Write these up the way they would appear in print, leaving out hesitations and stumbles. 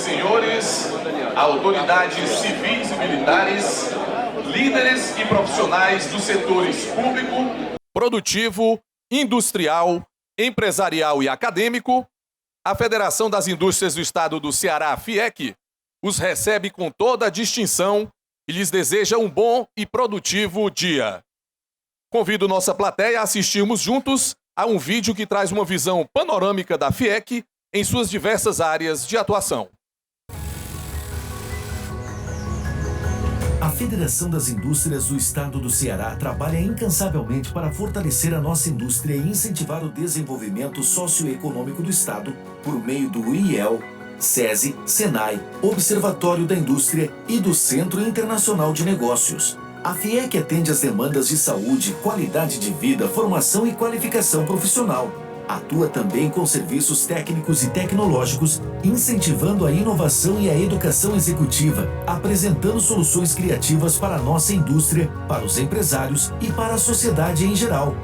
senhores, autoridades civis e militares, líderes e profissionais dos setores público, produtivo, industrial, empresarial e acadêmico, a Federação das Indústrias do Estado do Ceará, FIEC, os recebe com toda a distinção e lhes deseja um bom e produtivo dia. Convido nossa plateia a assistirmos juntos a um vídeo que traz uma visão panorâmica da FIEC em suas diversas áreas de atuação. A Federação das Indústrias do Estado do Ceará trabalha incansavelmente para fortalecer a nossa indústria e incentivar o desenvolvimento socioeconômico do Estado por meio do IEL, SESI, SENAI, Observatório da Indústria e do Centro Internacional de Negócios. A FIEC atende às demandas de saúde, qualidade de vida, formação e qualificação profissional. Atua também com serviços técnicos e tecnológicos, incentivando a inovação e a educação executiva, apresentando soluções criativas para a nossa indústria, para os empresários e para a sociedade em geral.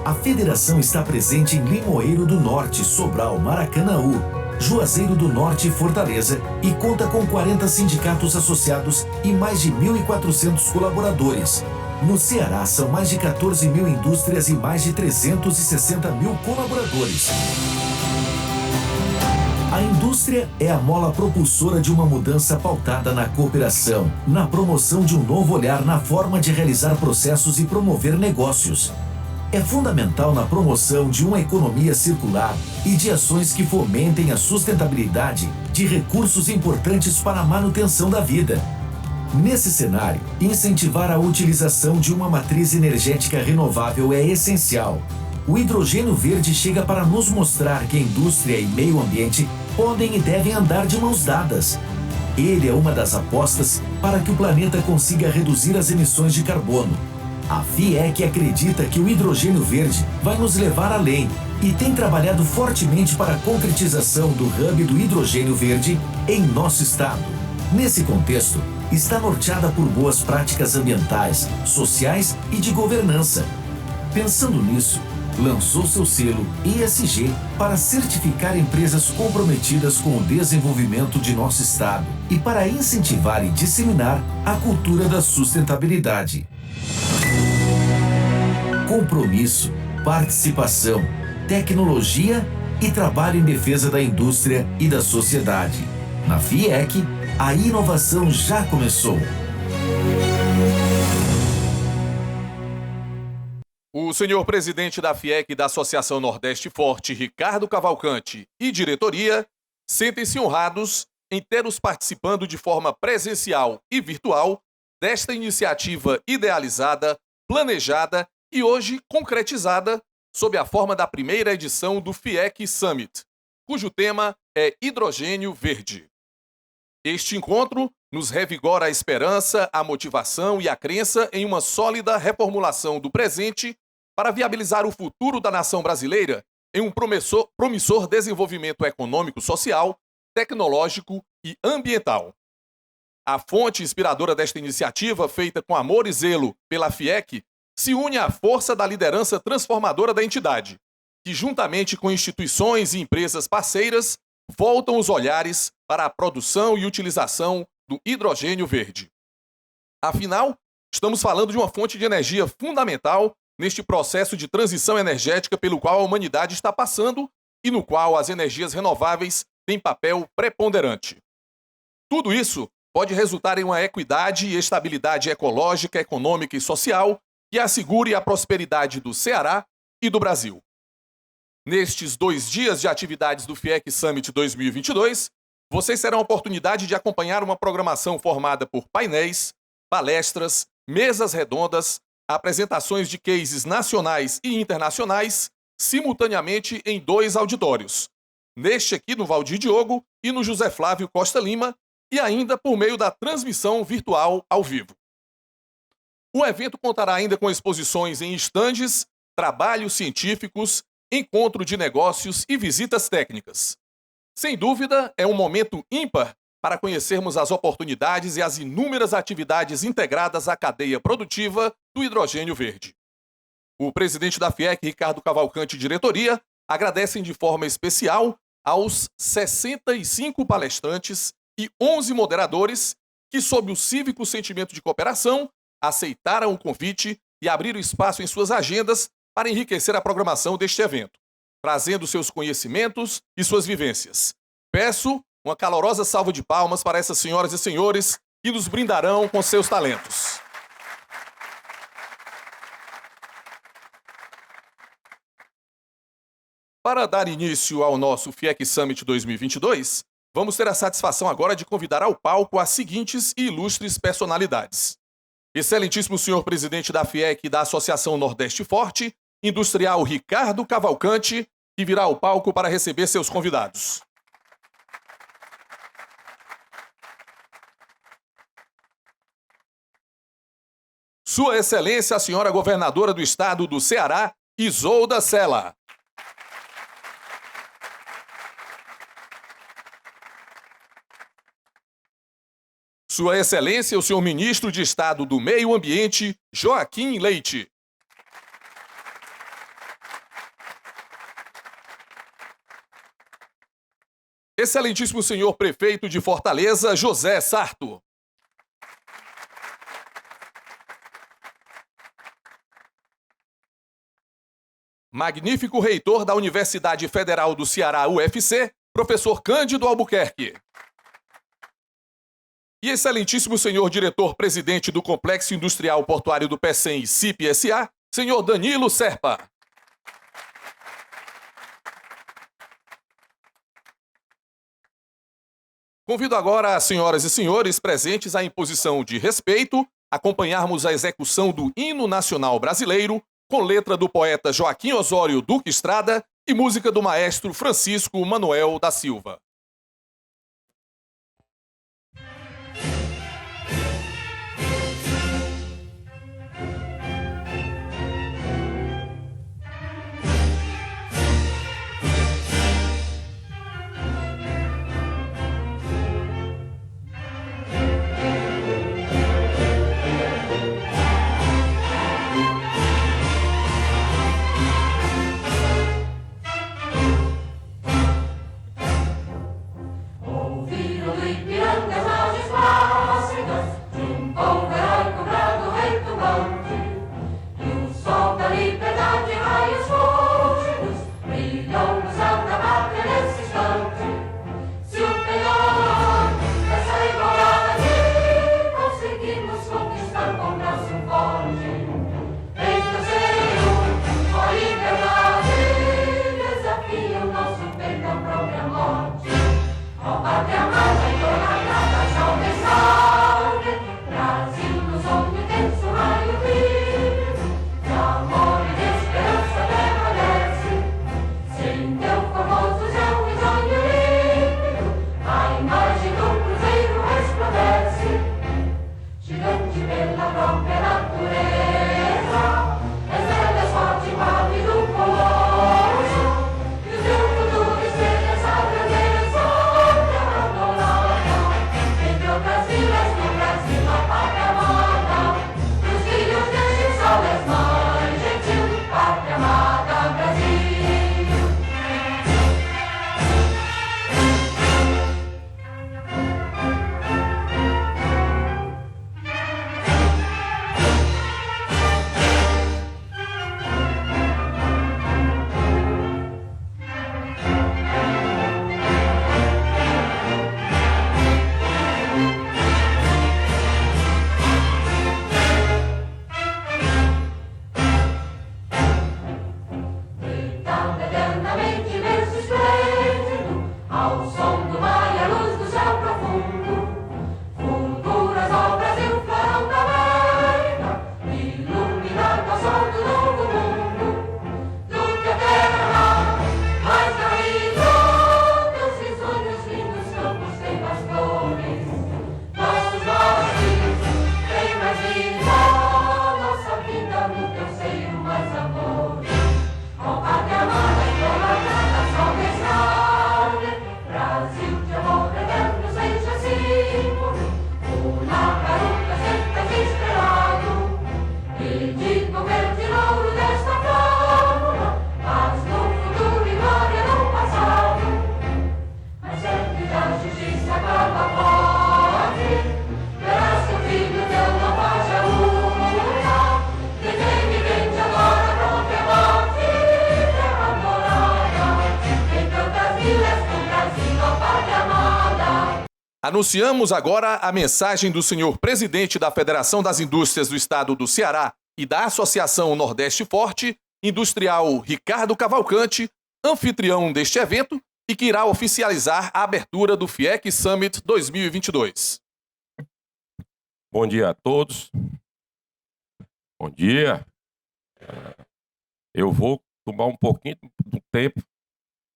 A federação está presente em Limoeiro do Norte, Sobral, Maracanaú, Juazeiro do Norte e Fortaleza e conta com 40 sindicatos associados e mais de 1.400 colaboradores. No Ceará, são mais de 14 mil indústrias e mais de 360 mil colaboradores. A indústria é a mola propulsora de uma mudança pautada na cooperação, na promoção de um novo olhar na forma de realizar processos e promover negócios. É fundamental na promoção de uma economia circular e de ações que fomentem a sustentabilidade de recursos importantes para a manutenção da vida. Nesse cenário, incentivar a utilização de uma matriz energética renovável é essencial. O hidrogênio verde chega para nos mostrar que a indústria e meio ambiente podem e devem andar de mãos dadas. Ele é uma das apostas para que o planeta consiga reduzir as emissões de carbono. A FIEC acredita que o hidrogênio verde vai nos levar além e tem trabalhado fortemente para a concretização do hub do hidrogênio verde em nosso estado. Nesse contexto, está norteada por boas práticas ambientais, sociais e de governança. Pensando nisso, lançou seu selo ESG para certificar empresas comprometidas com o desenvolvimento de nosso estado e para incentivar e disseminar a cultura da sustentabilidade. Compromisso, participação, tecnologia e trabalho em defesa da indústria e da sociedade. Na FIEC, a inovação já começou. O senhor presidente da FIEC e da Associação Nordeste Forte, Ricardo Cavalcante, e diretoria, sentem-se honrados em ter-os participando de forma presencial e virtual desta iniciativa idealizada, planejada e hoje concretizada sob a forma da primeira edição do FIEC Summit, cujo tema é Hidrogênio Verde. Este encontro nos revigora a esperança, a motivação e a crença em uma sólida reformulação do presente para viabilizar o futuro da nação brasileira em um promissor desenvolvimento econômico, social, tecnológico e ambiental. A fonte inspiradora desta iniciativa, feita com amor e zelo pela FIEC, se une à força da liderança transformadora da entidade, que, juntamente com instituições e empresas parceiras, voltam os olhares para a produção e utilização do hidrogênio verde. Afinal, estamos falando de uma fonte de energia fundamental neste processo de transição energética pelo qual a humanidade está passando e no qual as energias renováveis têm papel preponderante. Tudo isso pode resultar em uma equidade e estabilidade ecológica, econômica e social que assegure a prosperidade do Ceará e do Brasil. Nestes 2 dias de atividades do FIEC Summit 2022, vocês terão a oportunidade de acompanhar uma programação formada por painéis, palestras, mesas redondas, apresentações de cases nacionais e internacionais, simultaneamente em 2 auditórios, neste aqui no Valdir Diogo e no José Flávio Costa Lima, e ainda por meio da transmissão virtual ao vivo. O evento contará ainda com exposições em estandes, trabalhos científicos, encontro de negócios e visitas técnicas. Sem dúvida, é um momento ímpar para conhecermos as oportunidades e as inúmeras atividades integradas à cadeia produtiva do hidrogênio verde. O presidente da FIEC, Ricardo Cavalcante, e diretoria, agradecem de forma especial aos 65 palestrantes e 11 moderadores que, sob o cívico sentimento de cooperação, aceitaram o convite e abriram espaço em suas agendas para enriquecer a programação deste evento, trazendo seus conhecimentos e suas vivências. Peço uma calorosa salva de palmas para essas senhoras e senhores que nos brindarão com seus talentos. Para dar início ao nosso FIEC Summit 2022, vamos ter a satisfação agora de convidar ao palco as seguintes ilustres personalidades. Excelentíssimo senhor presidente da FIEC e da Associação Nordeste Forte, industrial Ricardo Cavalcante, que virá ao palco para receber seus convidados. Sua Excelência, a senhora governadora do estado do Ceará, Isolda Sela. Sua Excelência, o senhor Ministro de Estado do Meio Ambiente, Joaquim Leite. Excelentíssimo senhor Prefeito de Fortaleza, José Sarto. Magnífico reitor da Universidade Federal do Ceará, UFC, professor Cândido Albuquerque. E excelentíssimo senhor diretor-presidente do Complexo Industrial Portuário do Pecém, CIP-SA, senhor Danilo Serpa. Convido agora as senhoras e senhores presentes à imposição de respeito, acompanharmos a execução do Hino Nacional Brasileiro, com letra do poeta Joaquim Osório Duque Estrada e música do maestro Francisco Manuel da Silva. Anunciamos agora a mensagem do senhor presidente da Federação das Indústrias do Estado do Ceará e da Associação Nordeste Forte, industrial Ricardo Cavalcante, anfitrião deste evento e que irá oficializar a abertura do FIEC Summit 2022. Bom dia a todos. Bom dia. Eu vou tomar um pouquinho do tempo,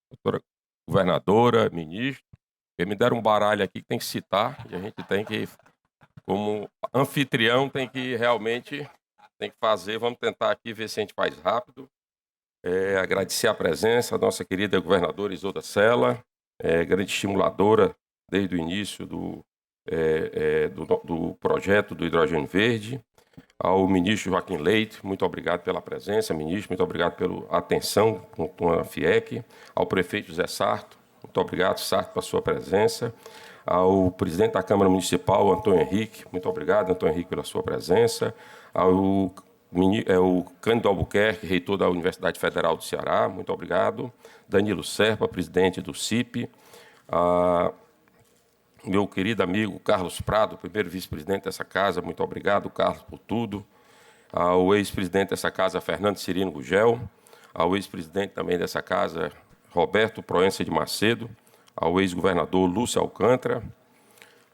doutora governadora, ministro, porque me deram um baralho aqui que tem que citar, e a gente tem que, como anfitrião, tem que realmente fazer. Vamos tentar aqui ver se a gente faz rápido. Agradecer a presença da nossa querida governadora Isolda Sela, grande estimuladora desde o início do projeto do hidrogênio verde. Ao ministro Joaquim Leite, muito obrigado pela presença, ministro, muito obrigado pela atenção com a FIEC. Ao prefeito José Sarto, muito obrigado, Sarto, pela sua presença. Ao presidente da Câmara Municipal, Antônio Henrique, muito obrigado, Antônio Henrique, pela sua presença. Ao Cândido Albuquerque, reitor da Universidade Federal do Ceará, muito obrigado. Danilo Serpa, presidente do CIP. Meu querido amigo Carlos Prado, primeiro vice-presidente dessa casa, muito obrigado, Carlos, por tudo. Ao ex-presidente dessa casa, Fernando Cirino Gugel. Ao ex-presidente também dessa casa, Roberto Proença de Macedo. Ao ex-governador Lúcio Alcântara.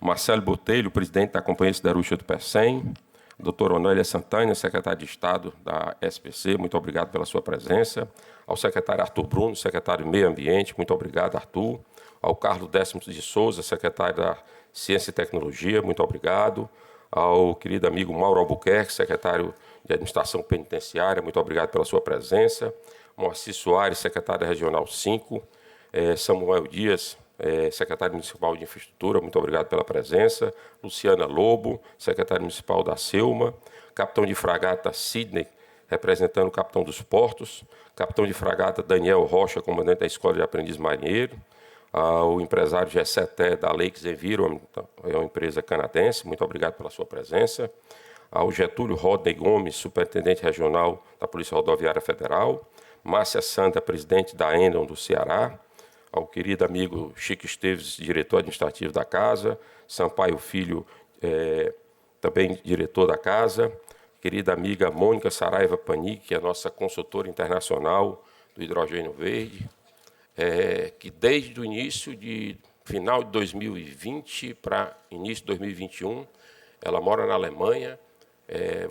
Marcelo Botelho, presidente da Companhia Siderúrgica do PECEM. Doutora Onélia Santana, secretário de Estado da SPC, muito obrigado pela sua presença. Ao secretário Arthur Bruno, secretário de Meio Ambiente, muito obrigado, Arthur. Ao Carlos Décimos de Souza, secretário da Ciência e Tecnologia, muito obrigado. Ao querido amigo Mauro Albuquerque, secretário de Administração Penitenciária, muito obrigado pela sua presença. Moacir Soares, secretário Regional 5. Samuel Dias, secretário municipal de Infraestrutura, muito obrigado pela presença. Luciana Lobo, secretária municipal da Selma. Capitão de fragata Sidney, representando o capitão dos portos. Capitão de fragata Daniel Rocha, comandante da Escola de Aprendiz Marinheiro. Ao empresário Gesseté da Lakes Enviro, é uma empresa canadense, muito obrigado pela sua presença. Ao Getúlio Rodney Gomes, superintendente regional da Polícia Rodoviária Federal. Márcia Santa, presidente da Endon do Ceará. Ao querido amigo Chico Esteves, diretor administrativo da casa. Sampaio Filho, também diretor da casa. Querida amiga Mônica Saraiva Panic, que é a nossa consultora internacional do hidrogênio verde. Que desde o final de 2020 para início de 2021, ela mora na Alemanha.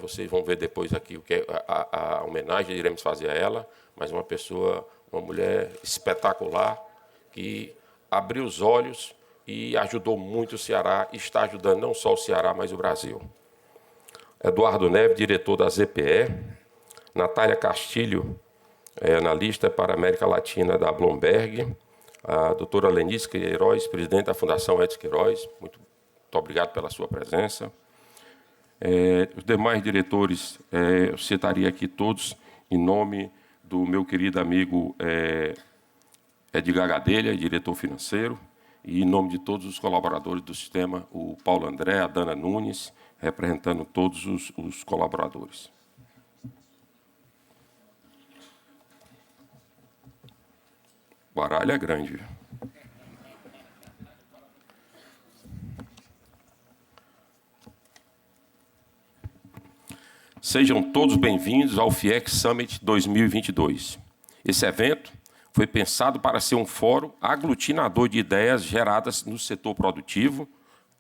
Vocês vão ver depois aqui o que a homenagem que iremos fazer a ela, mas uma mulher espetacular, que abriu os olhos e ajudou muito o Ceará, e está ajudando não só o Ceará, mas o Brasil. Eduardo Neves, diretor da ZPE. Natália Castilho, analista para a América Latina da Bloomberg. A doutora Lenice Queiroz, presidente da Fundação Edson Queiroz, muito obrigado pela sua presença. Os demais diretores, eu citaria aqui todos em nome do meu querido amigo Edgar Gadelha, diretor financeiro, e em nome de todos os colaboradores do sistema, o Paulo André, a Dana Nunes, representando todos os colaboradores. O baralho é grande. Sejam todos bem-vindos ao FIEC Summit 2022. Esse evento foi pensado para ser um fórum aglutinador de ideias geradas no setor produtivo,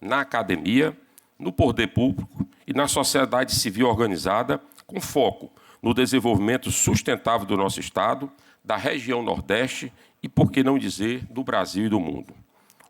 na academia, no poder público e na sociedade civil organizada, com foco no desenvolvimento sustentável do nosso Estado, da região Nordeste e, por que não dizer, do Brasil e do mundo.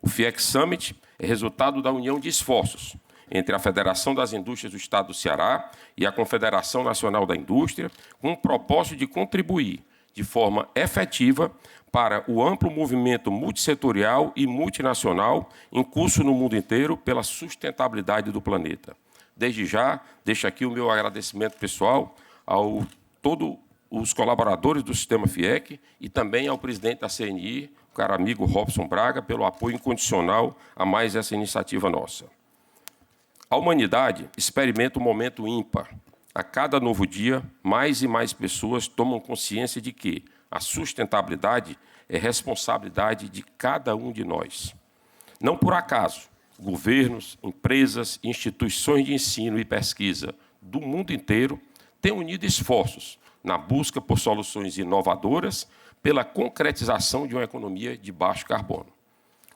O FIEC Summit é resultado da união de esforços entre a Federação das Indústrias do Estado do Ceará e a Confederação Nacional da Indústria, com o propósito de contribuir de forma efetiva para o amplo movimento multissetorial e multinacional em curso no mundo inteiro pela sustentabilidade do planeta. Desde já, deixo aqui o meu agradecimento pessoal ao todos os colaboradores do Sistema FIEC e também ao presidente da CNI, o caro amigo Robson Braga, pelo apoio incondicional a mais essa iniciativa nossa. A humanidade experimenta um momento ímpar. A cada novo dia, mais e mais pessoas tomam consciência de que a sustentabilidade é responsabilidade de cada um de nós. Não por acaso, governos, empresas, instituições de ensino e pesquisa do mundo inteiro têm unido esforços na busca por soluções inovadoras pela concretização de uma economia de baixo carbono.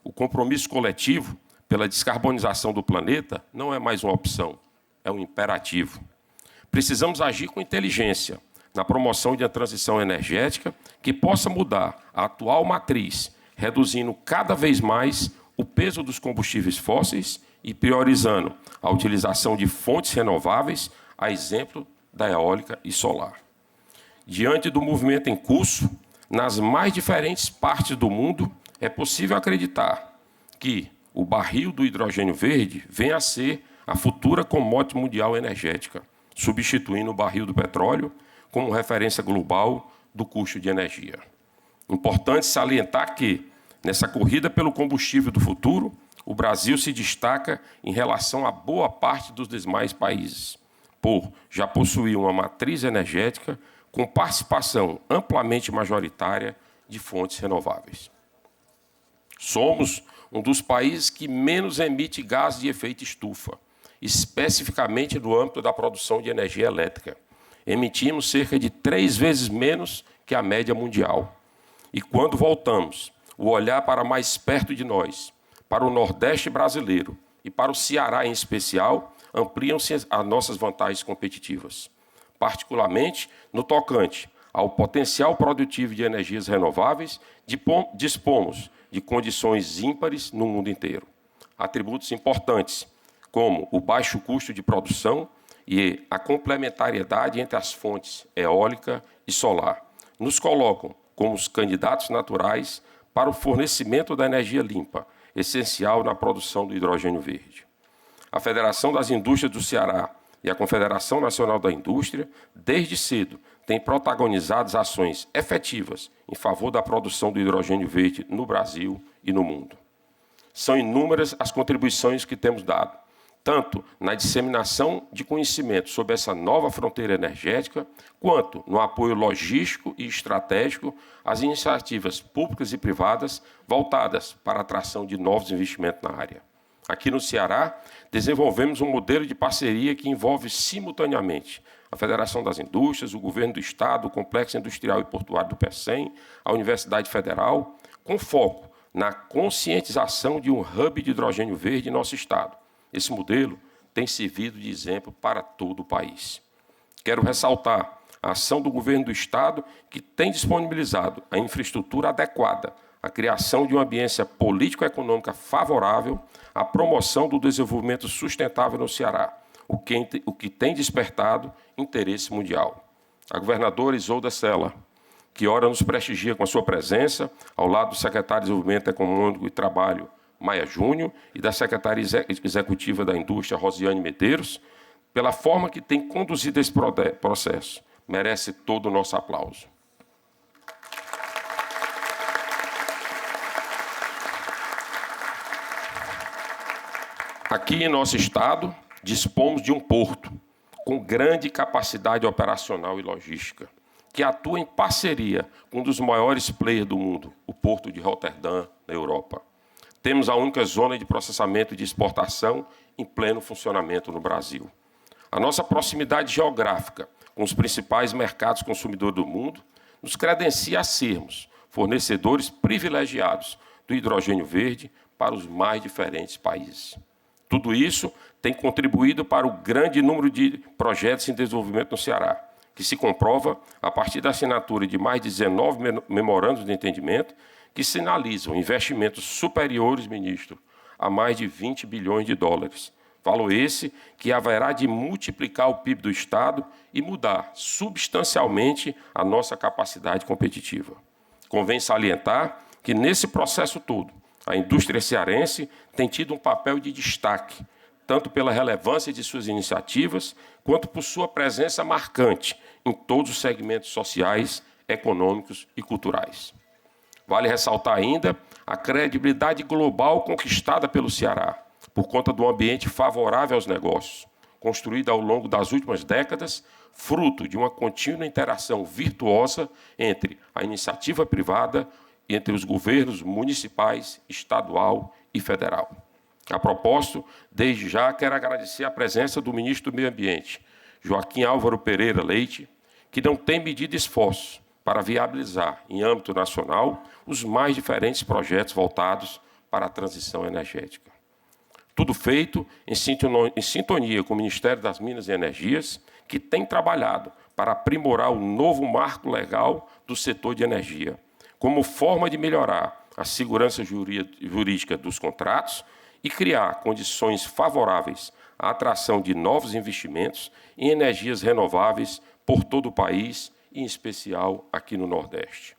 O compromisso coletivo pela descarbonização do planeta não é mais uma opção, é um imperativo. Precisamos agir com inteligência na promoção de uma transição energética que possa mudar a atual matriz, reduzindo cada vez mais o peso dos combustíveis fósseis e priorizando a utilização de fontes renováveis, a exemplo da eólica e solar. Diante do movimento em curso, nas mais diferentes partes do mundo, é possível acreditar que o barril do hidrogênio verde venha a ser a futura commodity mundial energética, substituindo o barril do petróleo como referência global do custo de energia. Importante salientar que, nessa corrida pelo combustível do futuro, o Brasil se destaca em relação a boa parte dos demais países, por já possuir uma matriz energética com participação amplamente majoritária de fontes renováveis. Somos um dos países que menos emite gás de efeito estufa, especificamente no âmbito da produção de energia elétrica. Emitimos cerca de 3 vezes menos que a média mundial. E quando voltamos o olhar para mais perto de nós, para o Nordeste brasileiro e para o Ceará em especial, ampliam-se as nossas vantagens competitivas, particularmente no tocante ao potencial produtivo de energias renováveis, dispomos de condições ímpares no mundo inteiro. Atributos importantes, como o baixo custo de produção e a complementariedade entre as fontes eólica e solar, nos colocam como os candidatos naturais para o fornecimento da energia limpa, essencial na produção do hidrogênio verde. A Federação das Indústrias do Ceará e a Confederação Nacional da Indústria, desde cedo, têm protagonizado ações efetivas em favor da produção do hidrogênio verde no Brasil e no mundo. São inúmeras as contribuições que temos dado, tanto na disseminação de conhecimento sobre essa nova fronteira energética, quanto no apoio logístico e estratégico às iniciativas públicas e privadas voltadas para a atração de novos investimentos na área. Aqui no Ceará, desenvolvemos um modelo de parceria que envolve simultaneamente a Federação das Indústrias, o Governo do Estado, o Complexo Industrial e Portuário do PECEM, a Universidade Federal, com foco na conscientização de um hub de hidrogênio verde em nosso Estado. Esse modelo tem servido de exemplo para todo o país. Quero ressaltar a ação do Governo do Estado, que tem disponibilizado a infraestrutura adequada, a criação de uma ambiência político-econômica favorável à promoção do desenvolvimento sustentável no Ceará, o que tem despertado interesse mundial. A governadora Isolda Sela, que ora nos prestigia com a sua presença, ao lado do secretário de Desenvolvimento Econômico e Trabalho, Maia Júnior, e da secretária executiva da Indústria, Rosiane Medeiros, pela forma que tem conduzido esse processo. Merece todo o nosso aplauso. Aqui em nosso estado, dispomos de um porto com grande capacidade operacional e logística, que atua em parceria com um dos maiores players do mundo, o Porto de Roterdã, na Europa. Temos a única zona de processamento e de exportação em pleno funcionamento no Brasil. A nossa proximidade geográfica com os principais mercados consumidores do mundo nos credencia a sermos fornecedores privilegiados do hidrogênio verde para os mais diferentes países. Tudo isso tem contribuído para o grande número de projetos em desenvolvimento no Ceará, que se comprova a partir da assinatura de mais de 19 memorandos de entendimento que sinalizam investimentos superiores, ministro, a mais de 20 bilhões de dólares. Valor esse que haverá de multiplicar o PIB do Estado e mudar substancialmente a nossa capacidade competitiva. Convém salientar que, nesse processo todo, a indústria cearense tem tido um papel de destaque, tanto pela relevância de suas iniciativas, quanto por sua presença marcante em todos os segmentos sociais, econômicos e culturais. Vale ressaltar ainda a credibilidade global conquistada pelo Ceará, por conta do ambiente favorável aos negócios, construído ao longo das últimas décadas, fruto de uma contínua interação virtuosa entre a iniciativa privada e entre os governos municipais, estadual e federal. A propósito, desde já quero agradecer a presença do ministro do Meio Ambiente, Joaquim Álvaro Pereira Leite, que não tem medido esforços para viabilizar, em âmbito nacional, os mais diferentes projetos voltados para a transição energética. Tudo feito em sintonia com o Ministério das Minas e Energias, que tem trabalhado para aprimorar o novo marco legal do setor de energia, como forma de melhorar a segurança jurídica dos contratos e criar condições favoráveis à atração de novos investimentos em energias renováveis por todo o país, e em especial aqui no Nordeste.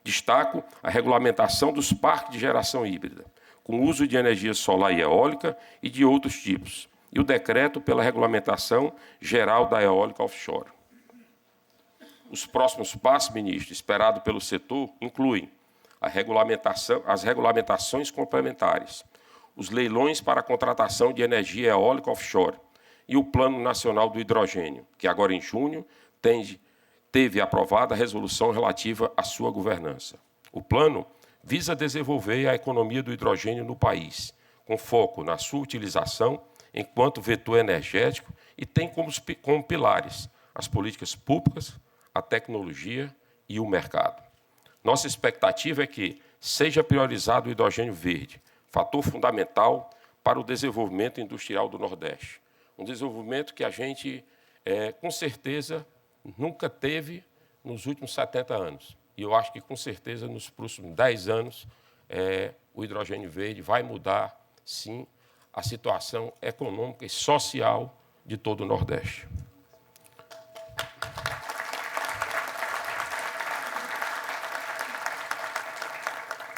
Destaco a regulamentação dos parques de geração híbrida, com uso de energia solar e eólica e de outros tipos, e o decreto pela regulamentação geral da eólica offshore. Os próximos passos, ministro, esperados pelo setor, incluem as regulamentações complementares, os leilões para a contratação de energia eólica offshore e o Plano Nacional do Hidrogênio, que agora em junho teve aprovada a resolução relativa à sua governança. O plano visa desenvolver a economia do hidrogênio no país, com foco na sua utilização enquanto vetor energético e tem como pilares as políticas públicas, a tecnologia e o mercado. Nossa expectativa é que seja priorizado o hidrogênio verde, fator fundamental para o desenvolvimento industrial do Nordeste. Um desenvolvimento que a gente, com certeza, nunca teve nos últimos 70 anos. E eu acho que, com certeza, nos próximos 10 anos, o hidrogênio verde vai mudar, sim, a situação econômica e social de todo o Nordeste.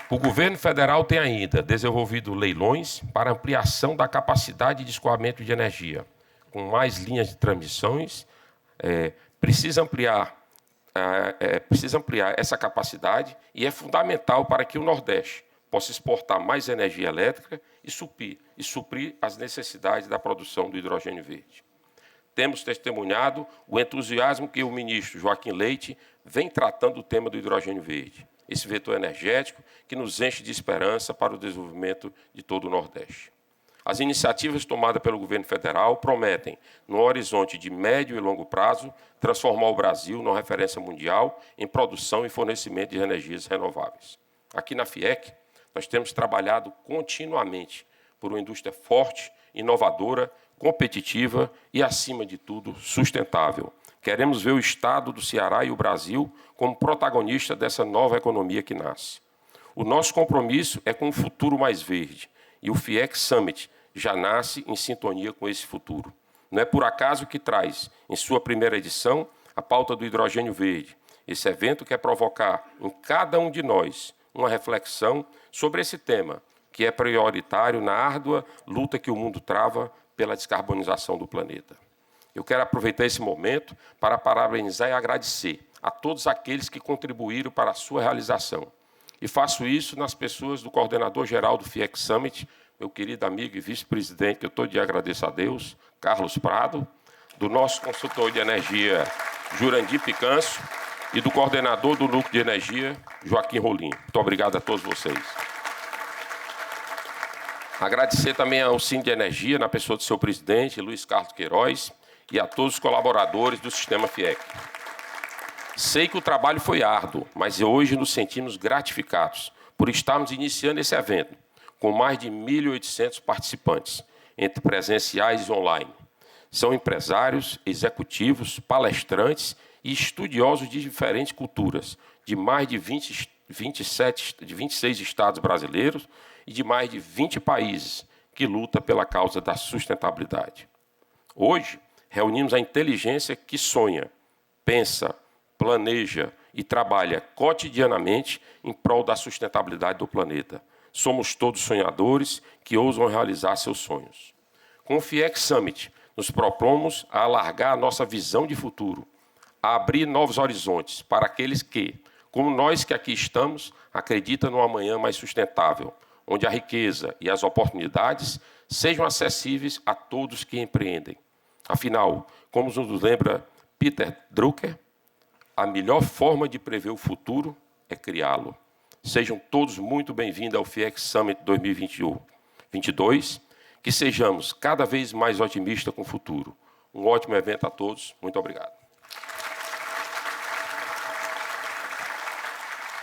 O governo federal tem ainda desenvolvido leilões para ampliação da capacidade de escoamento de energia, com mais linhas de transmissões. Precisa ampliar essa capacidade e é fundamental para que o Nordeste possa exportar mais energia elétrica e suprir as necessidades da produção do hidrogênio verde. Temos testemunhado o entusiasmo que o ministro Joaquim Leite vem tratando o tema do hidrogênio verde, esse vetor energético que nos enche de esperança para o desenvolvimento de todo o Nordeste. As iniciativas tomadas pelo governo federal prometem, no horizonte de médio e longo prazo, transformar o Brasil numa referência mundial em produção e fornecimento de energias renováveis. Aqui na FIEC, nós temos trabalhado continuamente por uma indústria forte, inovadora, competitiva e, acima de tudo, sustentável. Queremos ver o Estado do Ceará e o Brasil como protagonista dessa nova economia que nasce. O nosso compromisso é com um futuro mais verde, e o FIEC Summit já nasce em sintonia com esse futuro. Não é por acaso que traz, em sua primeira edição, a pauta do hidrogênio verde. Esse evento quer provocar em cada um de nós uma reflexão sobre esse tema, que é prioritário na árdua luta que o mundo trava pela descarbonização do planeta. Eu quero aproveitar esse momento para parabenizar e agradecer a todos aqueles que contribuíram para a sua realização. E faço isso nas pessoas do coordenador-geral do FIEC Summit, meu querido amigo e vice-presidente, que eu todo dia agradeço a Deus, Carlos Prado, do nosso consultor de energia, Jurandir Picanço, e do coordenador do Núcleo de Energia, Joaquim Rolim. Muito obrigado a todos vocês. Agradecer também ao Cine de Energia, na pessoa do seu presidente, Luiz Carlos Queiroz, e a todos os colaboradores do Sistema FIEC. Sei que o trabalho foi árduo, mas hoje nos sentimos gratificados por estarmos iniciando esse evento, com mais de 1.800 participantes, entre presenciais e online. São empresários, executivos, palestrantes e estudiosos de diferentes culturas, de mais de 26 estados brasileiros e de mais de 20 países que lutam pela causa da sustentabilidade. Hoje, reunimos a inteligência que sonha, pensa, planeja e trabalha cotidianamente em prol da sustentabilidade do planeta. Somos todos sonhadores que ousam realizar seus sonhos. Com o FIEC Summit, nos propomos a alargar a nossa visão de futuro, a abrir novos horizontes para aqueles que, como nós que aqui estamos, acreditam num amanhã mais sustentável, onde a riqueza e as oportunidades sejam acessíveis a todos que empreendem. Afinal, como nos lembra Peter Drucker, a melhor forma de prever o futuro é criá-lo. Sejam todos muito bem-vindos ao FIEC Summit 2022 que sejamos cada vez mais otimistas com o futuro. Um ótimo evento a todos. Muito obrigado.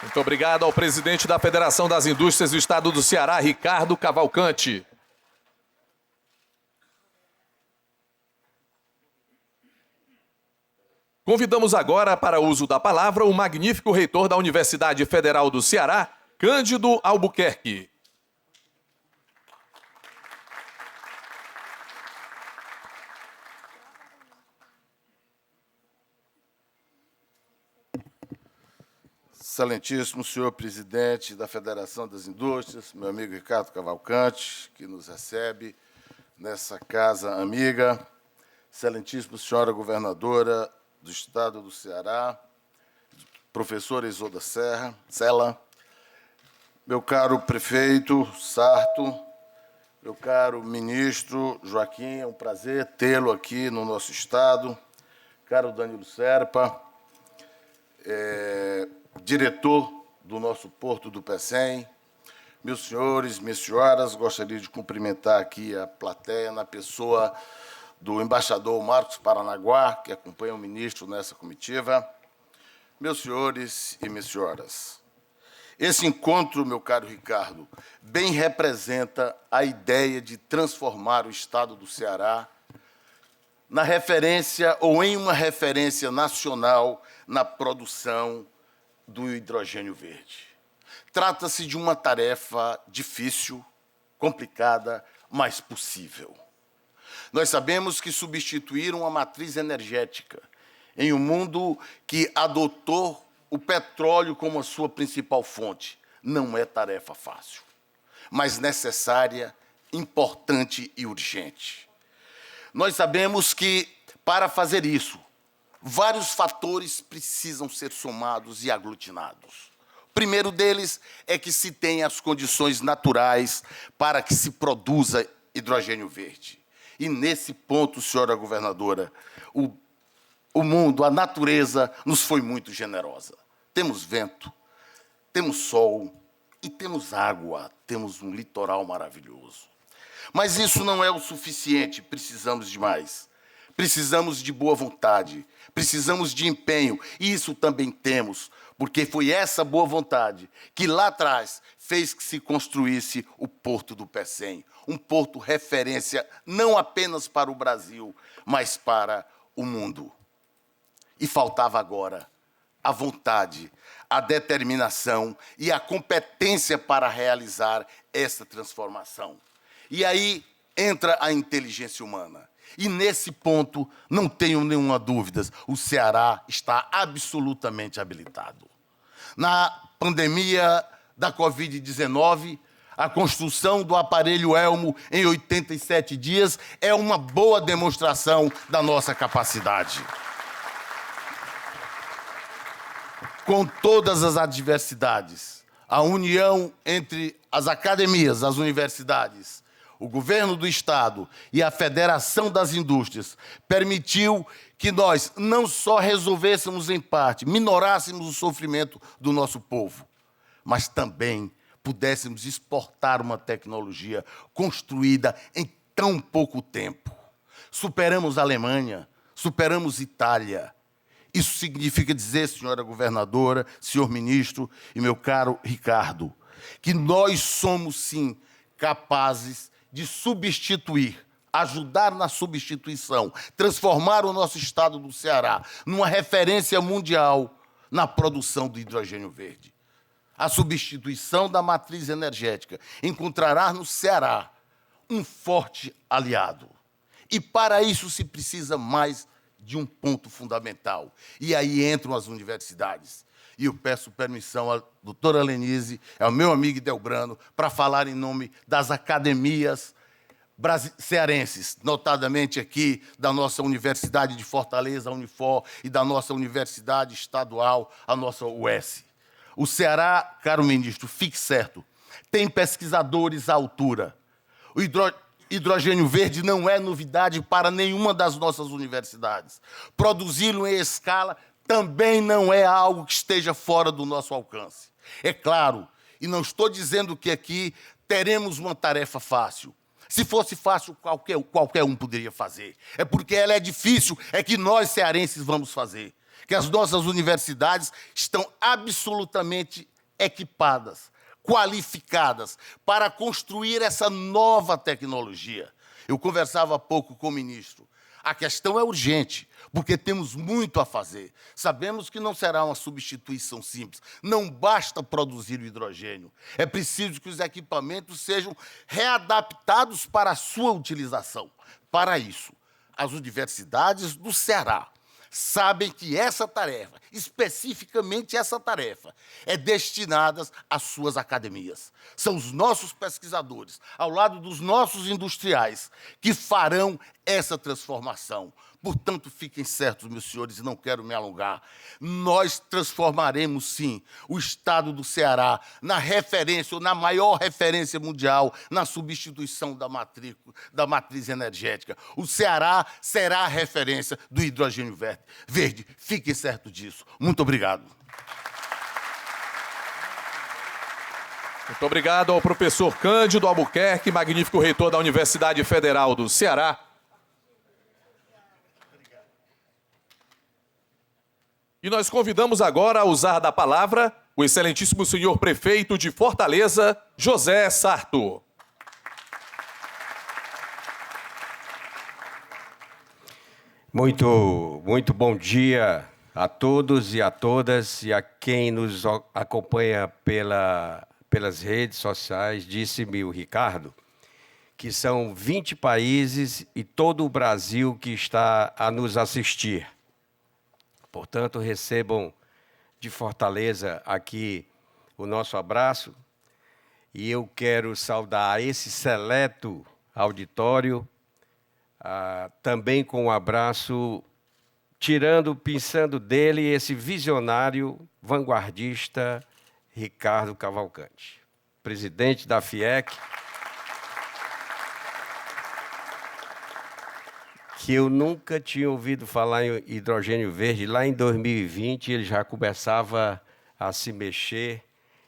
Muito obrigado ao presidente da Federação das Indústrias do Estado do Ceará, Ricardo Cavalcante. Convidamos agora para o uso da palavra o magnífico reitor da Universidade Federal do Ceará, Cândido Albuquerque. Excelentíssimo senhor presidente da Federação das Indústrias, meu amigo Ricardo Cavalcante, que nos recebe nessa casa amiga, excelentíssima senhora governadora do Estado do Ceará, professora Isolda Sela, meu caro prefeito Sarto, meu caro ministro Joaquim, é um prazer tê-lo aqui no nosso Estado, caro Danilo Serpa, diretor do nosso Porto do Pecém, meus senhores, minhas senhoras, gostaria de cumprimentar aqui a plateia na pessoa do embaixador Marcos Paranaguá, que acompanha o ministro nessa comitiva, meus senhores e minhas senhoras. Esse encontro, meu caro Ricardo, bem representa a ideia de transformar o Estado do Ceará na referência ou em uma referência nacional na produção do hidrogênio verde. Trata-se de uma tarefa difícil, complicada, mas possível. Nós sabemos que substituir uma matriz energética em um mundo que adotou o petróleo como a sua principal fonte não é tarefa fácil, mas necessária, importante e urgente. Nós sabemos que, para fazer isso, vários fatores precisam ser somados e aglutinados. O primeiro deles é que se tenha as condições naturais para que se produza hidrogênio verde. E, nesse ponto, senhora governadora, o mundo, a natureza, nos foi muito generosa. Temos vento, temos sol e temos água, temos um litoral maravilhoso. Mas isso não é o suficiente, precisamos de mais. Precisamos de boa vontade, precisamos de empenho, e isso também temos, porque foi essa boa vontade que lá atrás fez que se construísse o Porto do Pecém, um porto referência não apenas para o Brasil, mas para o mundo. E faltava agora a vontade, a determinação e a competência para realizar essa transformação. E aí entra a inteligência humana. E, nesse ponto, não tenho nenhuma dúvida, o Ceará está absolutamente habilitado. Na pandemia da Covid-19, a construção do aparelho Elmo em 87 dias é uma boa demonstração da nossa capacidade. Com todas as adversidades, a união entre as academias, as universidades, o governo do Estado e a Federação das Indústrias permitiu que nós não só resolvêssemos em parte, minorássemos o sofrimento do nosso povo, mas também pudéssemos exportar uma tecnologia construída em tão pouco tempo. Superamos a Alemanha, superamos Itália. Isso significa dizer, senhora governadora, senhor ministro e meu caro Ricardo, que nós somos, sim, capazes de substituir, ajudar na substituição, transformar o nosso Estado do Ceará numa referência mundial na produção do hidrogênio verde. A substituição da matriz energética encontrará no Ceará um forte aliado. E, para isso, se precisa mais de um ponto fundamental. E aí entram as universidades. E eu peço permissão à doutora Lenise, ao meu amigo Delbrano, para falar em nome das academias cearenses, notadamente aqui da nossa Universidade de Fortaleza, a Unifor, e da nossa Universidade Estadual, a nossa UES. O Ceará, caro ministro, fique certo, tem pesquisadores à altura. O hidrogênio verde não é novidade para nenhuma das nossas universidades. Produzi-lo em escala também não é algo que esteja fora do nosso alcance. É claro, e não estou dizendo que aqui teremos uma tarefa fácil. Se fosse fácil, qualquer um poderia fazer. É porque ela é difícil, é que nós, cearenses, vamos fazer. Que as nossas universidades estão absolutamente equipadas, qualificadas para construir essa nova tecnologia. Eu conversava há pouco com o ministro. A questão é urgente, porque temos muito a fazer. Sabemos que não será uma substituição simples. Não basta produzir o hidrogênio. É preciso que os equipamentos sejam readaptados para a sua utilização. Para isso, as universidades do Ceará sabem que essa tarefa, especificamente essa tarefa, é destinada às suas academias. São os nossos pesquisadores, ao lado dos nossos industriais, que farão essa transformação. Portanto, fiquem certos, meus senhores, e não quero me alongar, nós transformaremos, sim, o estado do Ceará na referência, ou na maior referência mundial, na substituição da matriz energética. O Ceará será a referência do hidrogênio verde. Fiquem certos disso. Muito obrigado. Muito obrigado ao professor Cândido Albuquerque, magnífico reitor da Universidade Federal do Ceará. E nós convidamos agora a usar da palavra o excelentíssimo senhor prefeito de Fortaleza, José Sarto. Muito bom dia a todos e a todas e a quem nos acompanha pelas redes sociais. Disse-me o Ricardo que são 20 países e todo o Brasil que está a nos assistir. Portanto, recebam de Fortaleza aqui o nosso abraço e eu quero saudar esse seleto auditório, também com um abraço, pensando dele, esse visionário vanguardista Ricardo Cavalcante, presidente da FIEC, que eu nunca tinha ouvido falar em hidrogênio verde. Lá em 2020, ele já começava a se mexer,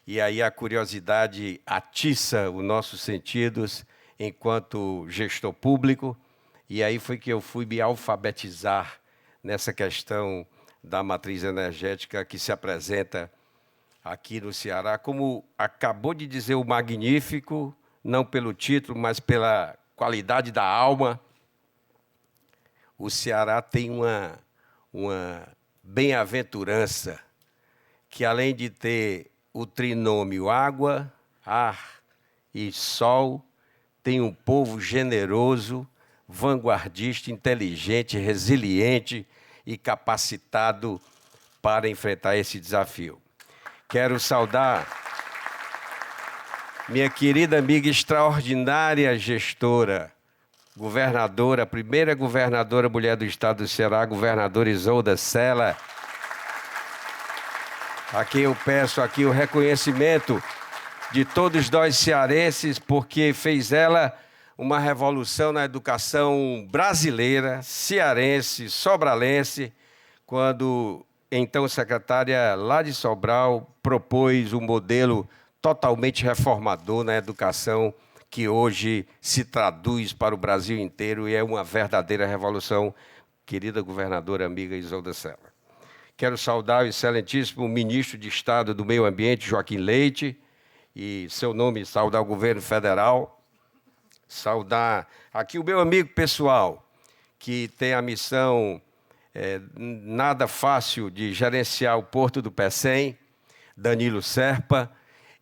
e aí a curiosidade atiça os nossos sentidos enquanto gestor público, e aí foi que eu fui me alfabetizar nessa questão da matriz energética que se apresenta aqui no Ceará, como acabou de dizer o magnífico, não pelo título, mas pela qualidade da alma. O Ceará tem uma bem-aventurança que, além de ter o trinômio água, ar e sol, tem um povo generoso, vanguardista, inteligente, resiliente e capacitado para enfrentar esse desafio. Quero saudar minha querida amiga extraordinária gestora, governadora, a primeira governadora mulher do estado do Ceará, governadora Isolda Sela, a quem eu peço aqui o reconhecimento de todos nós cearenses, porque fez ela uma revolução na educação brasileira, cearense, sobralense, quando então secretária lá de Sobral propôs um modelo totalmente reformador na educação, que hoje se traduz para o Brasil inteiro e é uma verdadeira revolução, querida governadora amiga Isolda Sela. Quero saudar o excelentíssimo ministro de Estado do Meio Ambiente, Joaquim Leite, e seu nome, saudar o governo federal, saudar aqui o meu amigo pessoal, que tem a missão nada fácil de gerenciar o Porto do Pecém, Danilo Serpa,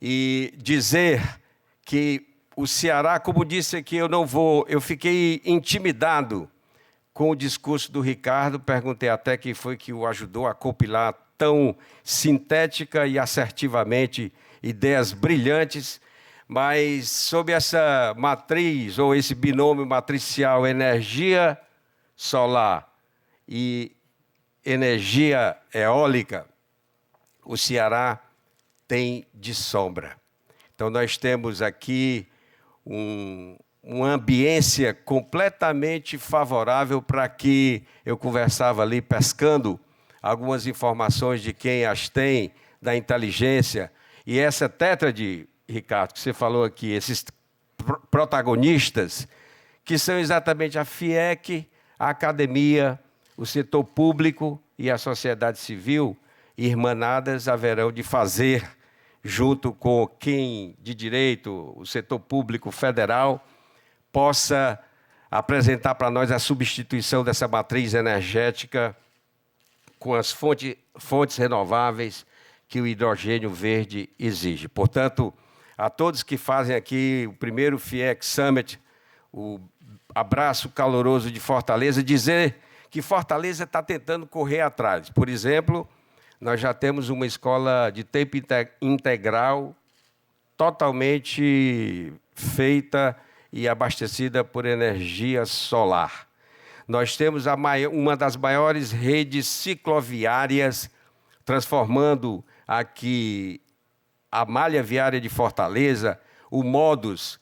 e dizer que o Ceará, como disse aqui, eu fiquei intimidado com o discurso do Ricardo, perguntei até quem foi que o ajudou a compilar tão sintética e assertivamente ideias brilhantes, mas sob essa matriz, ou esse binômio matricial, energia solar e energia eólica, o Ceará tem de sombra. Então, nós temos aqui uma ambiência completamente favorável para que eu conversava ali, pescando algumas informações de quem as tem, da inteligência, e essa tétrade, Ricardo, que você falou aqui, esses protagonistas, que são exatamente a FIEC, a academia, o setor público e a sociedade civil, irmanadas haverão de fazer, junto com quem de direito, o setor público federal, possa apresentar para nós a substituição dessa matriz energética com as fontes renováveis que o hidrogênio verde exige. Portanto, a todos que fazem aqui o primeiro FIEC Summit, o abraço caloroso de Fortaleza, dizer que Fortaleza está tentando correr atrás. Por exemplo, nós já temos uma escola de tempo integral totalmente feita e abastecida por energia solar. Nós temos uma das maiores redes cicloviárias, transformando aqui a malha viária de Fortaleza, o modus,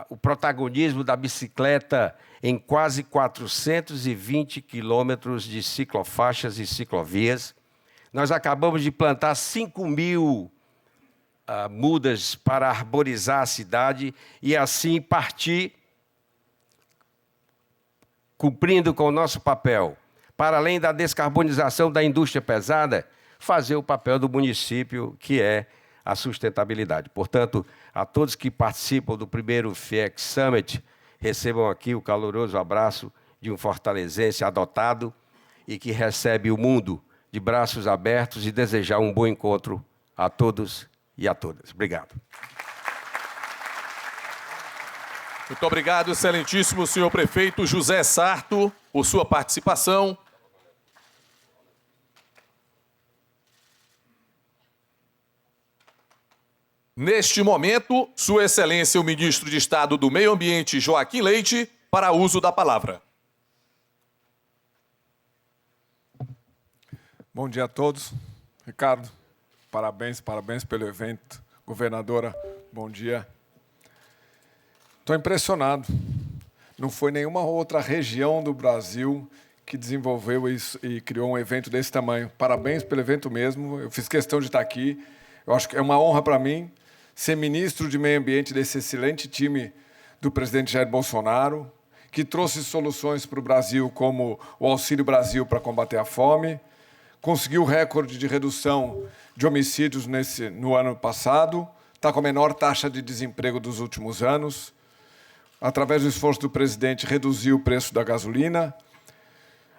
o protagonismo da bicicleta em quase 420 quilômetros de ciclofaixas e ciclovias. Nós acabamos de plantar 5.000 mudas para arborizar a cidade e assim partir, cumprindo com o nosso papel, para além da descarbonização da indústria pesada, fazer o papel do município, que é a sustentabilidade. Portanto, a todos que participam do primeiro FIEC Summit, recebam aqui o caloroso abraço de um fortalezense adotado e que recebe o mundo de braços abertos e desejar um bom encontro a todos e a todas. Obrigado. Muito obrigado, excelentíssimo senhor prefeito José Sarto, por sua participação. Neste momento, Sua Excelência, o Ministro de Estado do Meio Ambiente, Joaquim Leite, para uso da palavra. Bom dia a todos. Ricardo, parabéns pelo evento. Governadora, bom dia. Estou impressionado. Não foi nenhuma outra região do Brasil que desenvolveu isso e criou um evento desse tamanho. Parabéns pelo evento mesmo. Eu fiz questão de estar aqui. Eu acho que é uma honra para mim ser ministro de Meio Ambiente desse excelente time do presidente Jair Bolsonaro, que trouxe soluções para o Brasil, como o Auxílio Brasil para combater a fome, conseguiu o recorde de redução de homicídios no ano passado, está com a menor taxa de desemprego dos últimos anos, através do esforço do presidente, reduziu o preço da gasolina,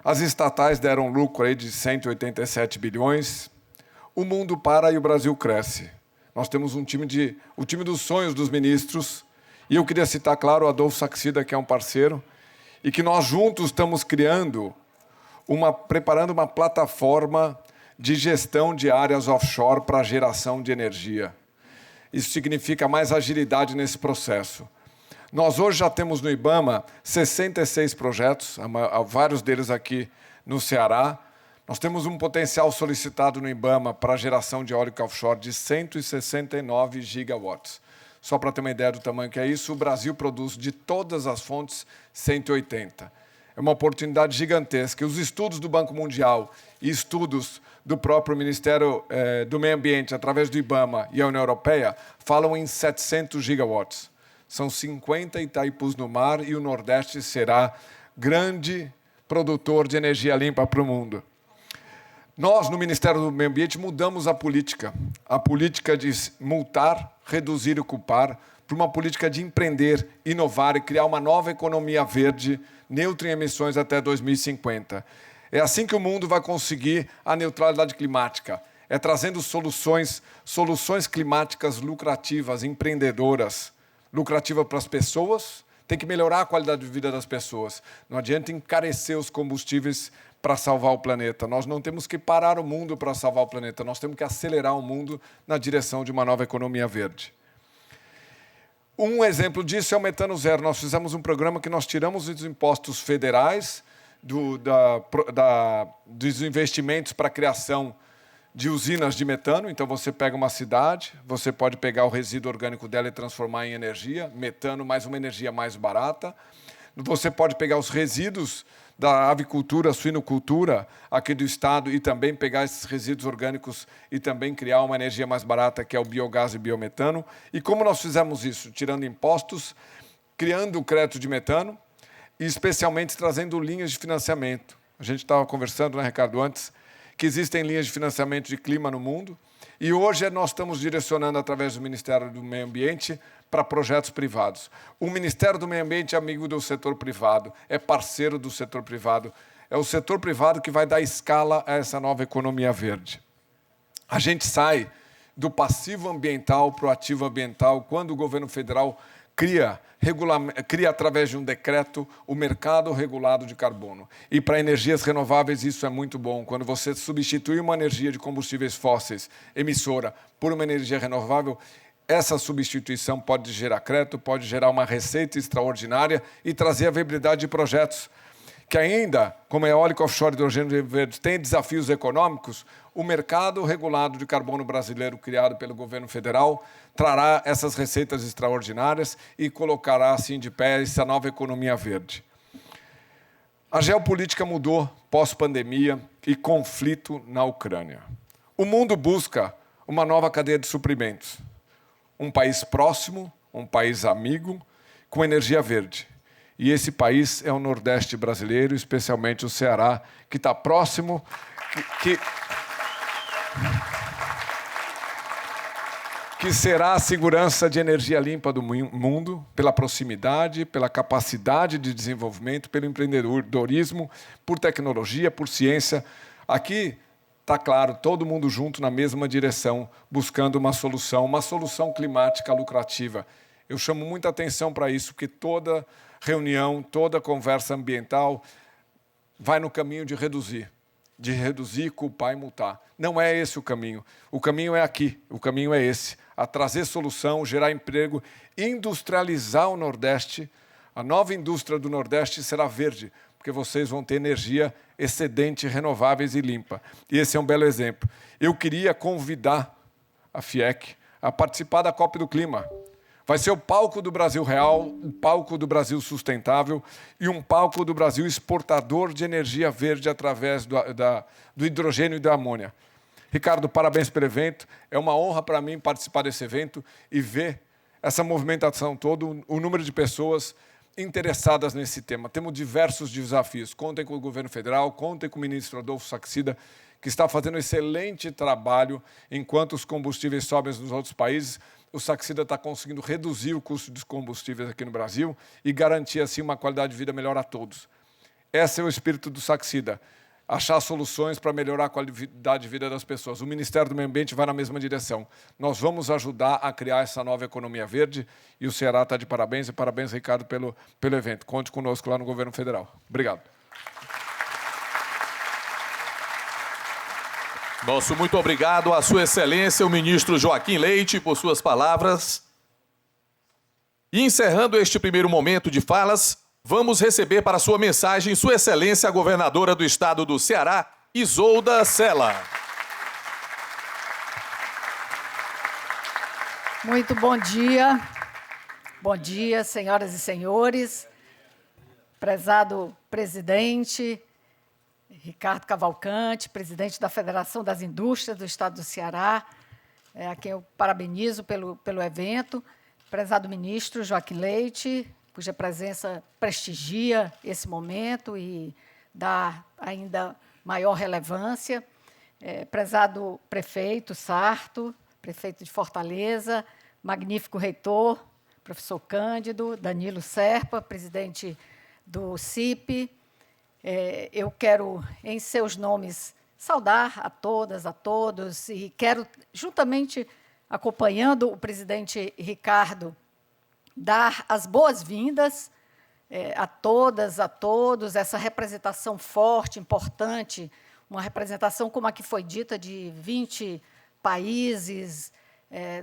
as estatais deram lucro aí de 187 bilhões, o mundo para e o Brasil cresce. Nós temos o time dos sonhos dos ministros, e eu queria citar, claro, o Adolfo Saxida, que é um parceiro, e que nós juntos estamos preparando uma plataforma de gestão de áreas offshore para geração de energia. Isso significa mais agilidade nesse processo. Nós hoje já temos no IBAMA 66 projetos, vários deles aqui no Ceará. Nós temos um potencial solicitado no IBAMA para geração de eólica offshore de 169 gigawatts. Só para ter uma ideia do tamanho que é isso, o Brasil produz de todas as fontes 180. É uma oportunidade gigantesca. Os estudos do Banco Mundial e estudos do próprio Ministério do Meio Ambiente, através do IBAMA e a União Europeia, falam em 700 gigawatts. São 50 Itaipus no mar e o Nordeste será grande produtor de energia limpa para o mundo. Nós, no Ministério do Meio Ambiente, mudamos a política de multar, reduzir e culpar, para uma política de empreender, inovar e criar uma nova economia verde, neutra em emissões até 2050. É assim que o mundo vai conseguir a neutralidade climática. É trazendo soluções climáticas lucrativas, empreendedoras, lucrativas para as pessoas. Tem que melhorar a qualidade de vida das pessoas. Não adianta encarecer os combustíveis para salvar o planeta. Nós não temos que parar o mundo para salvar o planeta. Nós temos que acelerar o mundo na direção de uma nova economia verde. Um exemplo disso é o Metano Zero. Nós fizemos um programa que nós tiramos os impostos federais dos investimentos para a criação de usinas de metano. Então, você pega uma cidade, você pode pegar o resíduo orgânico dela e transformar em energia, metano, mais uma energia mais barata. Você pode pegar os resíduos da avicultura, suinocultura aqui do estado e também pegar esses resíduos orgânicos e também criar uma energia mais barata, que é o biogás e biometano. E como nós fizemos isso? Tirando impostos, criando o crédito de metano e especialmente trazendo linhas de financiamento. A gente estava conversando, né, Ricardo, antes, que existem linhas de financiamento de clima no mundo e hoje nós estamos direcionando através do Ministério do Meio Ambiente para projetos privados. O Ministério do Meio Ambiente é amigo do setor privado, é parceiro do setor privado. É o setor privado que vai dar escala a essa nova economia verde. A gente sai do passivo ambiental para o ativo ambiental quando o governo federal cria através de um decreto o mercado regulado de carbono. E para energias renováveis isso é muito bom. Quando você substitui uma energia de combustíveis fósseis emissora por uma energia renovável, essa substituição pode gerar crédito, pode gerar uma receita extraordinária e trazer a viabilidade de projetos que ainda, como a eólica offshore e hidrogênio verde, tem desafios econômicos. O mercado regulado de carbono brasileiro criado pelo governo federal trará essas receitas extraordinárias e colocará assim de pé essa nova economia verde. A geopolítica mudou pós-pandemia e conflito na Ucrânia. O mundo busca uma nova cadeia de suprimentos. Um país próximo, um país amigo, com energia verde. E esse país é o Nordeste brasileiro, especialmente o Ceará, que está próximo, que será a segurança de energia limpa do mundo, pela proximidade, pela capacidade de desenvolvimento, pelo empreendedorismo, por tecnologia, por ciência. Aqui está claro, todo mundo junto na mesma direção, buscando uma solução climática lucrativa. Eu chamo muita atenção para isso, porque toda reunião, toda conversa ambiental vai no caminho de reduzir, culpar e multar. Não é esse o caminho. O caminho é aqui, o caminho é esse. A trazer solução, gerar emprego, industrializar o Nordeste. A nova indústria do Nordeste será verde, porque vocês vão ter energia excedente, renováveis e limpa. E esse é um belo exemplo. Eu queria convidar a FIEC a participar da COP do Clima. Vai ser o palco do Brasil real, o palco do Brasil sustentável e um palco do Brasil exportador de energia verde através do hidrogênio e da amônia. Ricardo, parabéns pelo evento. É uma honra para mim participar desse evento e ver essa movimentação toda, o número de pessoas interessadas nesse tema. Temos diversos desafios. Contem com o governo federal, contem com o ministro Adolfo Saxida, que está fazendo um excelente trabalho enquanto os combustíveis sobem nos outros países. O Saxida está conseguindo reduzir o custo dos combustíveis aqui no Brasil e garantir, assim, uma qualidade de vida melhor a todos. Esse é o espírito do Saxida, achar soluções para melhorar a qualidade de vida das pessoas. O Ministério do Meio Ambiente vai na mesma direção. Nós vamos ajudar a criar essa nova economia verde e o Ceará está de parabéns. E parabéns, Ricardo, pelo evento. Conte conosco lá no Governo Federal. Obrigado. Nosso muito obrigado à Sua Excelência, o ministro Joaquim Leite, por suas palavras. E encerrando este primeiro momento de falas, vamos receber para sua mensagem Sua Excelência, a governadora do estado do Ceará, Isolda Sela. Muito bom dia. Bom dia, senhoras e senhores. Prezado presidente Ricardo Cavalcante, presidente da Federação das Indústrias do Estado do Ceará, a quem eu parabenizo pelo evento, prezado ministro Joaquim Leite, cuja presença prestigia esse momento e dá ainda maior relevância, prezado prefeito Sarto, prefeito de Fortaleza, magnífico reitor, professor Cândido, Danilo Serpa, presidente do CIP. Eu quero, em seus nomes, saudar a todas, a todos, e quero, juntamente acompanhando o presidente Ricardo, dar as boas-vindas a todas, a todos, essa representação forte, importante, uma representação, como aqui foi dita, de 20 países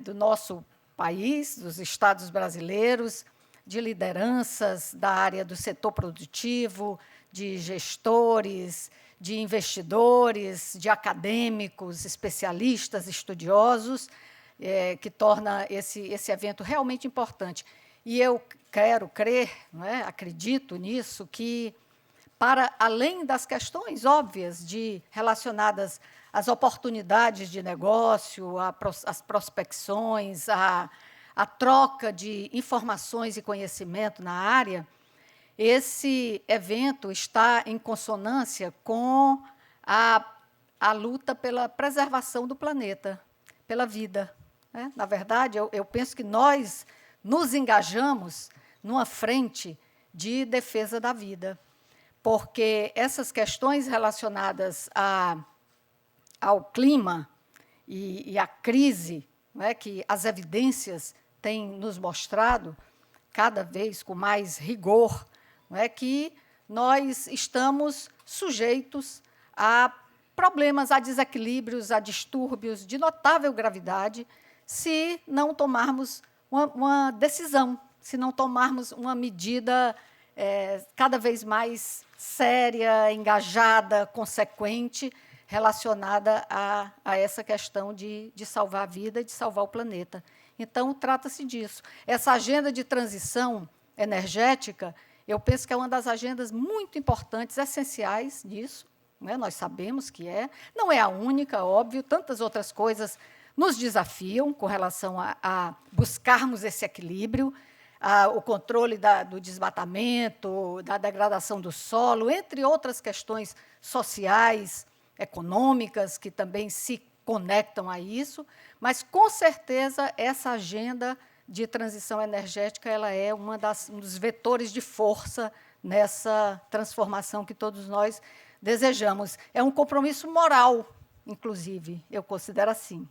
do nosso país, dos estados brasileiros, de lideranças da área do setor produtivo, de gestores, de investidores, de acadêmicos, especialistas, estudiosos, que torna esse evento realmente importante. E eu quero crer, acredito nisso, que para além das questões óbvias relacionadas às oportunidades de negócio, às prospecções, à troca de informações e conhecimento na área, esse evento está em consonância com a luta pela preservação do planeta, pela vida. Né? Na verdade, eu penso que nós nos engajamos numa frente de defesa da vida, porque essas questões relacionadas ao clima e à crise, né, que as evidências têm nos mostrado, cada vez com mais rigor, não é, que nós estamos sujeitos a problemas, a desequilíbrios, a distúrbios de notável gravidade, se não tomarmos uma decisão, se não tomarmos uma medida cada vez mais séria, engajada, consequente, relacionada a essa questão de salvar a vida e de salvar o planeta. Então, trata-se disso. Essa agenda de transição energética, eu penso que é uma das agendas muito importantes, essenciais disso, né? Nós sabemos que não é a única, óbvio, tantas outras coisas nos desafiam com relação a buscarmos esse equilíbrio, o controle do desmatamento, da degradação do solo, entre outras questões sociais, econômicas, que também se conectam a isso, mas, com certeza, essa agenda de transição energética ela é um dos vetores de força nessa transformação que todos nós desejamos. É um compromisso moral, inclusive, eu considero assim,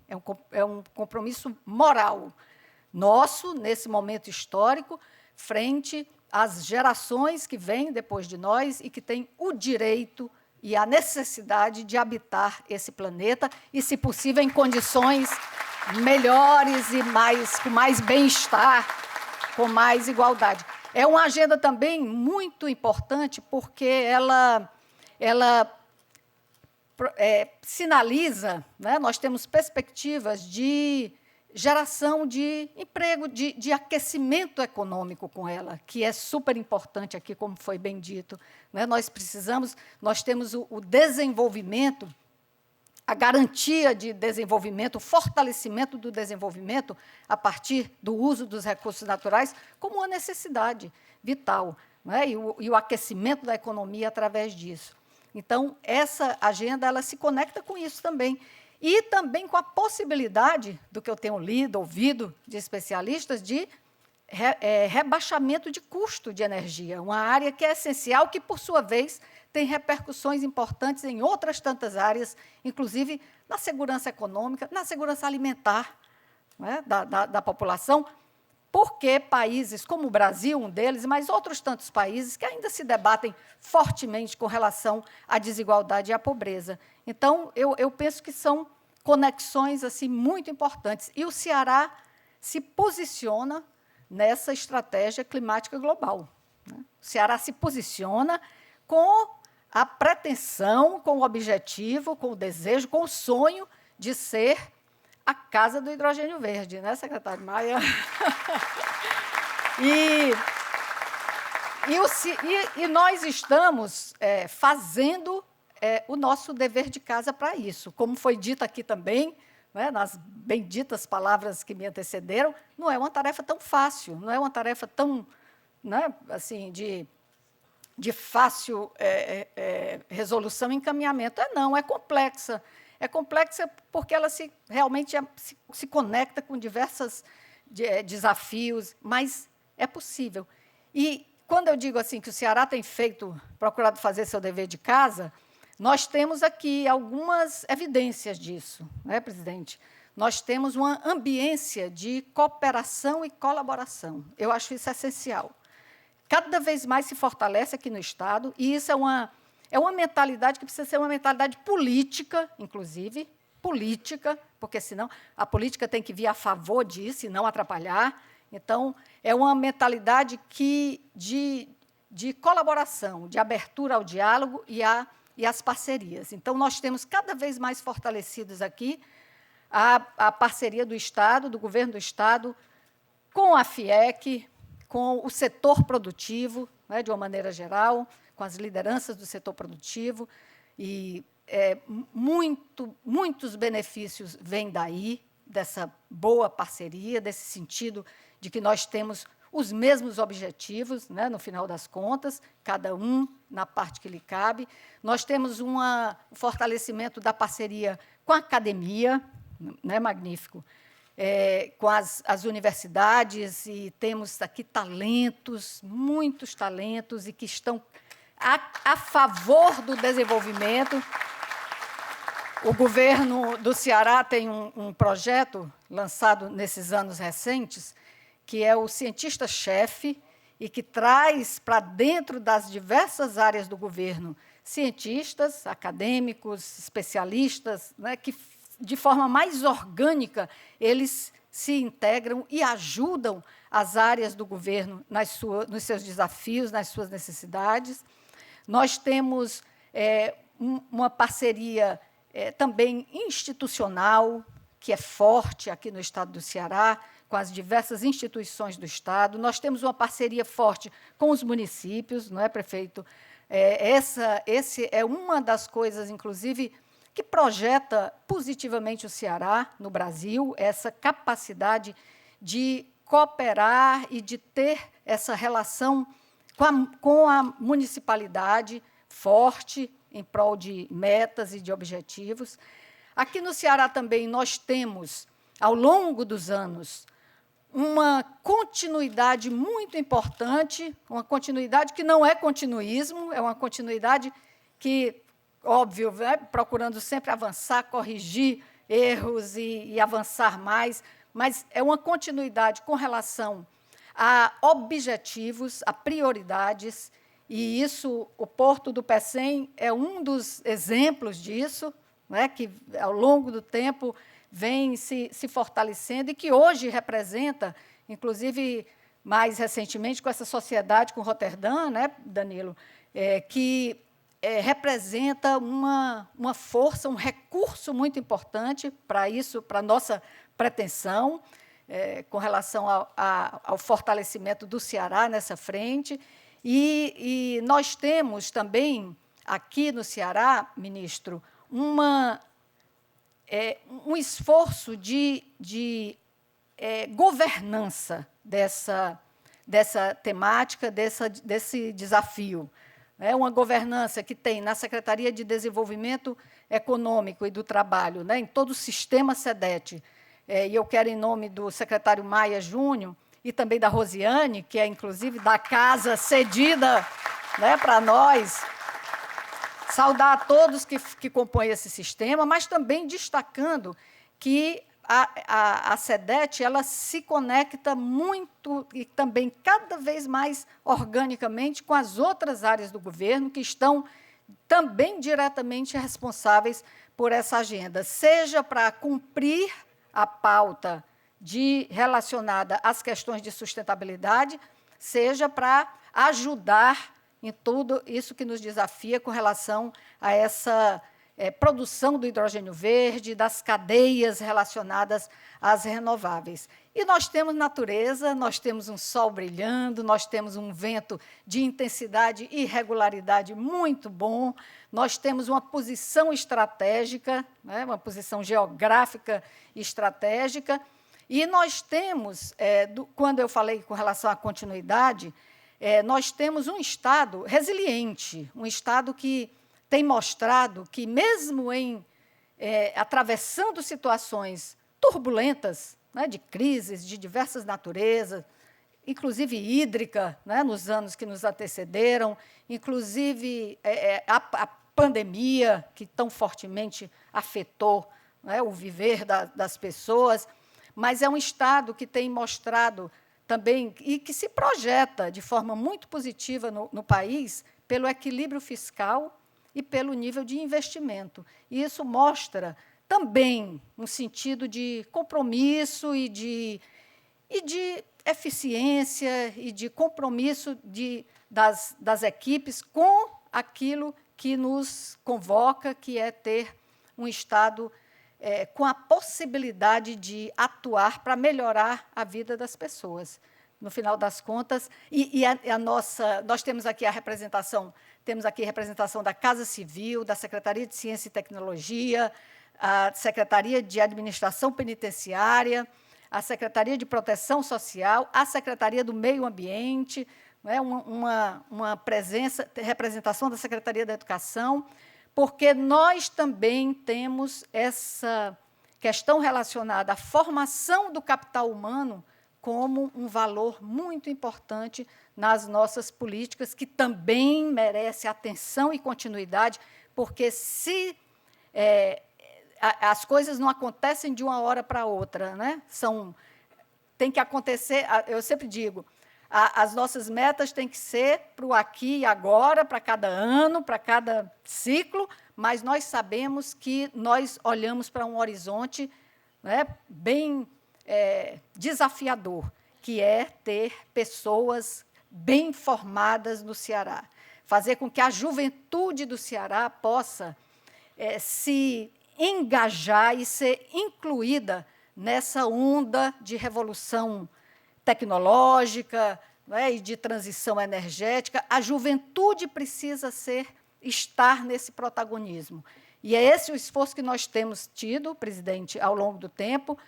é um compromisso moral nosso, nesse momento histórico, frente às gerações que vêm depois de nós e que têm o direito e a necessidade de habitar esse planeta e, se possível, em condições melhores e com mais bem-estar, com mais igualdade. É uma agenda também muito importante porque ela sinaliza, né, nós temos perspectivas de geração de emprego, de aquecimento econômico com ela, que é super importante aqui, como foi bem dito. Né? Nós temos o desenvolvimento, a garantia de desenvolvimento, o fortalecimento do desenvolvimento a partir do uso dos recursos naturais como uma necessidade vital, né? E o aquecimento da economia através disso. Então, essa agenda ela se conecta com isso também. E também com a possibilidade, do que eu tenho lido, ouvido de especialistas, de rebaixamento de custo de energia, uma área que é essencial, que, por sua vez, tem repercussões importantes em outras tantas áreas, inclusive na segurança econômica, na segurança alimentar, né, da população, porque países como o Brasil, um deles, mas outros tantos países que ainda se debatem fortemente com relação à desigualdade e à pobreza. Então, eu penso que são conexões assim, muito importantes. E o Ceará se posiciona nessa estratégia climática global. Né? O Ceará se posiciona com a pretensão, com o objetivo, com o desejo, com o sonho de ser a casa do hidrogênio verde, né, secretário Maia? E nós estamos fazendo o nosso dever de casa para isso. Como foi dito aqui também, né, nas benditas palavras que me antecederam, não é uma tarefa tão fácil, não é uma tarefa tão, né, assim, de fácil resolução e encaminhamento. Não, é complexa. É complexa porque ela realmente se conecta com diversos desafios, mas é possível. E, quando eu digo assim que o Ceará tem procurado fazer seu dever de casa, nós temos aqui algumas evidências disso, né, presidente? Nós temos uma ambiência de cooperação e colaboração. Eu acho isso essencial. Cada vez mais se fortalece aqui no Estado, e isso é uma mentalidade que precisa ser uma mentalidade política, inclusive, política, porque, senão, a política tem que vir a favor disso e não atrapalhar. Então, é uma mentalidade de colaboração, de abertura ao diálogo e às parcerias. Então, nós temos cada vez mais fortalecidos aqui a parceria do Estado, do governo do Estado, com a FIEC, com o setor produtivo, né, de uma maneira geral, com as lideranças do setor produtivo, e muitos benefícios vêm daí, dessa boa parceria, desse sentido de que nós temos os mesmos objetivos, né, no final das contas, cada um na parte que lhe cabe. Nós temos um fortalecimento da parceria com a academia, né, magnífico, com as universidades, e temos aqui talentos, muitos talentos, e que estão a favor do desenvolvimento. O governo do Ceará tem um projeto lançado nesses anos recentes, que é o cientista-chefe, e que traz para dentro das diversas áreas do governo cientistas, acadêmicos, especialistas, né, que, de forma mais orgânica, eles se integram e ajudam as áreas do governo nos seus desafios, nas suas necessidades. Nós temos uma parceria também institucional, que é forte aqui no Estado do Ceará, com as diversas instituições do Estado. Nós temos uma parceria forte com os municípios, não é, prefeito? Esse é uma das coisas, inclusive, que projeta positivamente o Ceará no Brasil, essa capacidade de cooperar e de ter essa relação com a municipalidade forte, em prol de metas e de objetivos. Aqui no Ceará também nós temos, ao longo dos anos, uma continuidade muito importante, uma continuidade que não é continuismo, é uma continuidade que, óbvio, né, procurando sempre avançar, corrigir erros e avançar mais, mas é uma continuidade com relação a objetivos, a prioridades, e isso, o Porto do Pecém é um dos exemplos disso, né, que, ao longo do tempo, vem se fortalecendo e que hoje representa, inclusive, mais recentemente, com essa sociedade com Roterdã, né, Danilo, que representa uma força, um recurso muito importante para isso, para a nossa pretensão, com relação ao fortalecimento do Ceará nessa frente. E nós temos também, aqui no Ceará, ministro, um esforço de governança dessa temática, desse desafio. É uma governança que tem na Secretaria de Desenvolvimento Econômico e do Trabalho, né, em todo o sistema SEDET. E eu quero, em nome do secretário Maia Júnior, e também da Rosiane, que é, inclusive, da casa cedida, né, para nós, saudar a todos que compõem esse sistema, mas também destacando que a SEDET ela se conecta muito e também cada vez mais organicamente com as outras áreas do governo que estão também diretamente responsáveis por essa agenda, seja para cumprir a pauta relacionada às questões de sustentabilidade, seja para ajudar em tudo isso que nos desafia com relação a essa produção do hidrogênio verde, das cadeias relacionadas às renováveis. E nós temos natureza, nós temos um sol brilhando, nós temos um vento de intensidade e regularidade muito bom, nós temos uma posição estratégica, né, uma posição geográfica estratégica, e nós temos, quando eu falei com relação à continuidade, nós temos um Estado resiliente, um Estado que tem mostrado que, mesmo atravessando situações turbulentas, né, de crises de diversas naturezas, inclusive hídrica, né, nos anos que nos antecederam, inclusive a pandemia, que tão fortemente afetou, né, o viver das pessoas, mas é um Estado que tem mostrado também, e que se projeta de forma muito positiva no país, pelo equilíbrio fiscal e pelo nível de investimento. E isso mostra também um sentido de compromisso e de eficiência e de compromisso das equipes com aquilo que nos convoca, que é ter um Estado com a possibilidade de atuar para melhorar a vida das pessoas. No final das contas, nós temos aqui a representação temos aqui representação da Casa Civil, da Secretaria de Ciência e Tecnologia, a Secretaria de Administração Penitenciária, a Secretaria de Proteção Social, a Secretaria do Meio Ambiente, né, uma representação da Secretaria da Educação, porque nós também temos essa questão relacionada à formação do capital humano como um valor muito importante nas nossas políticas, que também merece atenção e continuidade, porque se as coisas não acontecem de uma hora para outra, né? Tem que acontecer, eu sempre digo, as nossas metas têm que ser para o aqui e agora, para cada ano, para cada ciclo, mas nós sabemos que nós olhamos para um horizonte, né, bem desafiador, que é ter pessoas bem formadas no Ceará. Fazer com que a juventude do Ceará possa se engajar e ser incluída nessa onda de revolução tecnológica, né, e de transição energética. A juventude precisa estar nesse protagonismo. E é esse o esforço que nós temos tido, presidente, ao longo do tempo,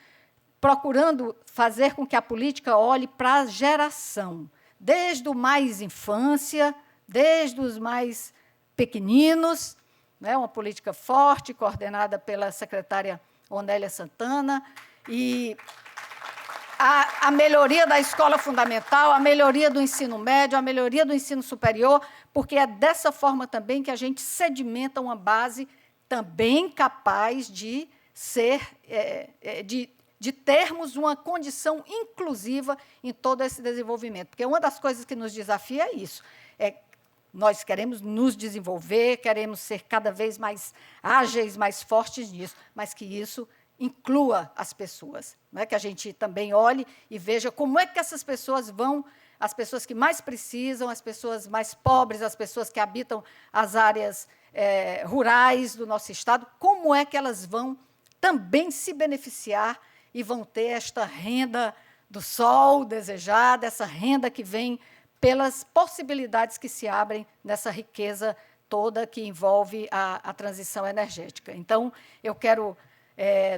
procurando fazer com que a política olhe para a geração, desde o mais infância, desde os mais pequeninos, né, uma política forte, coordenada pela secretária Onélia Santana, e a melhoria da escola fundamental, a melhoria do ensino médio, a melhoria do ensino superior, porque é dessa forma também que a gente sedimenta uma base também capaz de de termos uma condição inclusiva em todo esse desenvolvimento. Porque uma das coisas que nos desafia é isso. Nós queremos nos desenvolver, queremos ser cada vez mais ágeis, mais fortes nisso, mas que isso inclua as pessoas, né? Que a gente também olhe e veja como é que essas pessoas as pessoas que mais precisam, as pessoas mais pobres, as pessoas que habitam as áreas rurais do nosso Estado, como é que elas vão também se beneficiar e vão ter esta renda do sol desejada, essa renda que vem pelas possibilidades que se abrem nessa riqueza toda que envolve a transição energética. Então, eu quero,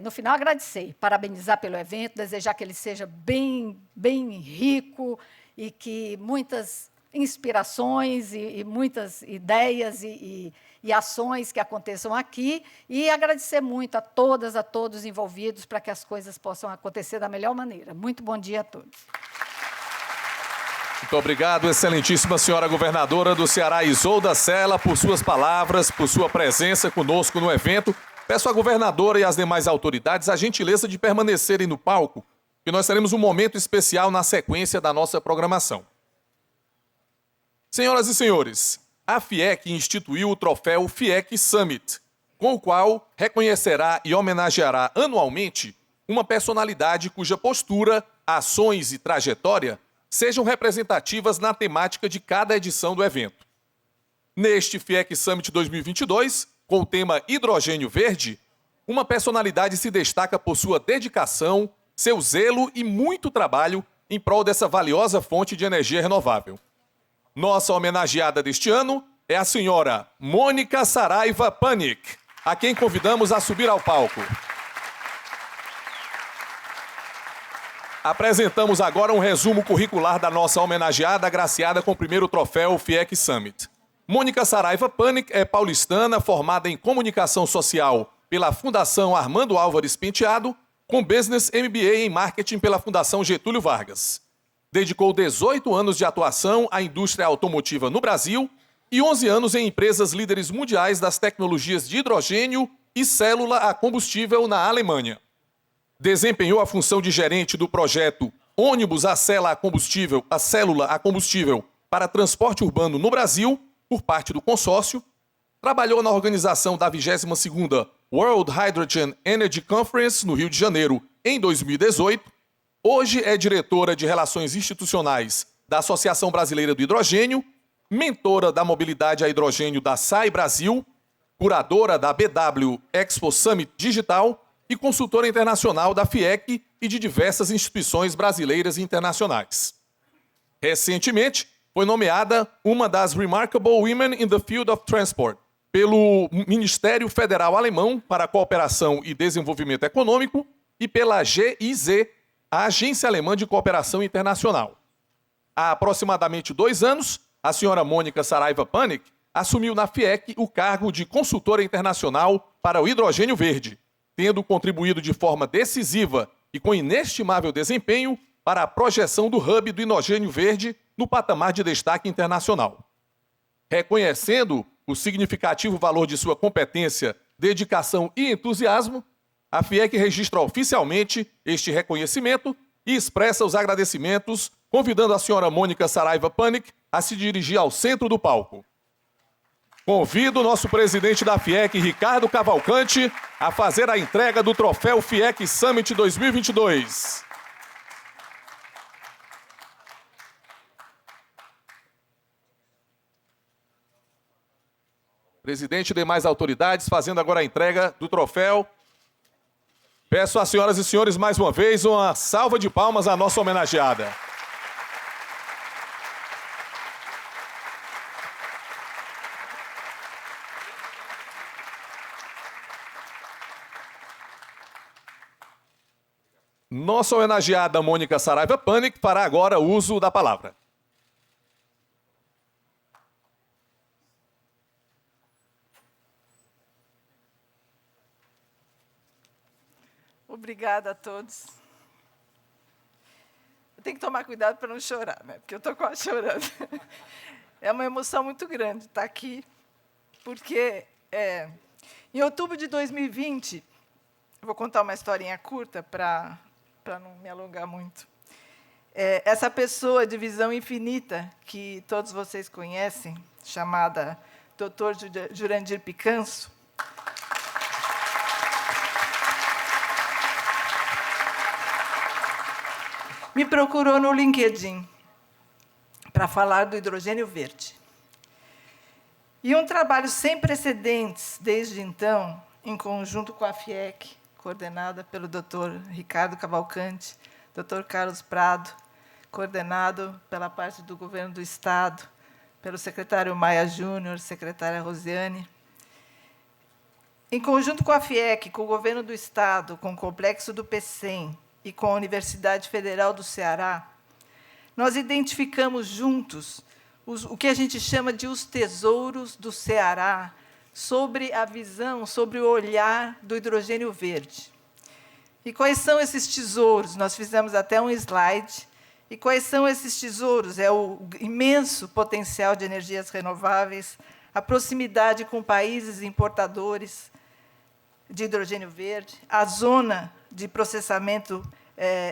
no final, agradecer, parabenizar pelo evento, desejar que ele seja bem, bem rico e que muitas inspirações e muitas ideias e ações que aconteçam aqui, e agradecer muito a todas, a todos envolvidos para que as coisas possam acontecer da melhor maneira. Muito bom dia a todos. Muito obrigado, excelentíssima senhora governadora do Ceará, Isolda Sela, por suas palavras, por sua presença conosco no evento. Peço à governadora e às demais autoridades a gentileza de permanecerem no palco, que nós teremos um momento especial na sequência da nossa programação. Senhoras e senhores, a FIEC instituiu o troféu FIEC Summit, com o qual reconhecerá e homenageará anualmente uma personalidade cuja postura, ações e trajetória sejam representativas na temática de cada edição do evento. Neste FIEC Summit 2022, com o tema Hidrogênio Verde, uma personalidade se destaca por sua dedicação, seu zelo e muito trabalho em prol dessa valiosa fonte de energia renovável. Nossa homenageada deste ano é a senhora Mônica Saraiva Panic, a quem convidamos a subir ao palco. Apresentamos agora um resumo curricular da nossa homenageada, agraciada com o primeiro troféu FIEC Summit. Mônica Saraiva Panic é paulistana, formada em Comunicação Social pela Fundação Armando Álvares Penteado, com Business MBA em Marketing pela Fundação Getúlio Vargas. Dedicou 18 anos de atuação à indústria automotiva no Brasil e 11 anos em empresas líderes mundiais das tecnologias de hidrogênio e célula a combustível na Alemanha. Desempenhou a função de gerente do projeto Ônibus a célula a combustível para transporte urbano no Brasil, por parte do consórcio. Trabalhou na organização da 22ª World Hydrogen Energy Conference, no Rio de Janeiro, em 2018. Hoje é diretora de Relações Institucionais da Associação Brasileira do Hidrogênio, mentora da mobilidade a hidrogênio da SAI Brasil, curadora da BW Expo Summit Digital e consultora internacional da FIEC e de diversas instituições brasileiras e internacionais. Recentemente, foi nomeada uma das Remarkable Women in the Field of Transport pelo Ministério Federal Alemão para a Cooperação e Desenvolvimento Econômico e pela GIZ, a Agência Alemã de Cooperação Internacional. Há aproximadamente 2 anos, a senhora Mônica Saraiva Panik assumiu na FIEC o cargo de consultora internacional para o hidrogênio verde, tendo contribuído de forma decisiva e com inestimável desempenho para a projeção do hub do hidrogênio verde no patamar de destaque internacional. Reconhecendo o significativo valor de sua competência, dedicação e entusiasmo, a FIEC registra oficialmente este reconhecimento e expressa os agradecimentos, convidando a senhora Mônica Saraiva Panik a se dirigir ao centro do palco. Convido o nosso presidente da FIEC, Ricardo Cavalcante, a fazer a entrega do troféu FIEC Summit 2022. Presidente e demais autoridades, fazendo agora a entrega do troféu. Peço às senhoras e senhores, mais uma vez, uma salva de palmas à nossa homenageada. Nossa homenageada Mônica Saraiva Panik fará agora uso da palavra. Obrigada a todos. Eu tenho que tomar cuidado para não chorar, né? Porque eu estou quase chorando. É uma emoção muito grande estar aqui, porque em outubro de 2020, eu vou contar uma historinha curta para não me alongar muito. Essa pessoa de visão infinita, que todos vocês conhecem, chamada Dr. Jurandir Picanso, me procurou no LinkedIn para falar do hidrogênio verde. E um trabalho sem precedentes, desde então, em conjunto com a FIEC, coordenada pelo Dr. Ricardo Cavalcante, Dr. Carlos Prado, coordenado pela parte do governo do Estado, pelo secretário Maia Júnior, secretária Rosiane. Em conjunto com a FIEC, com o governo do Estado, com o complexo do PECEM, e com a Universidade Federal do Ceará, nós identificamos juntos o que a gente chama de os tesouros do Ceará, sobre a visão, sobre o olhar do hidrogênio verde. E quais são esses tesouros? Nós fizemos até um slide. E quais são esses tesouros? É o imenso potencial de energias renováveis, a proximidade com países importadores de hidrogênio verde, a zona de processamento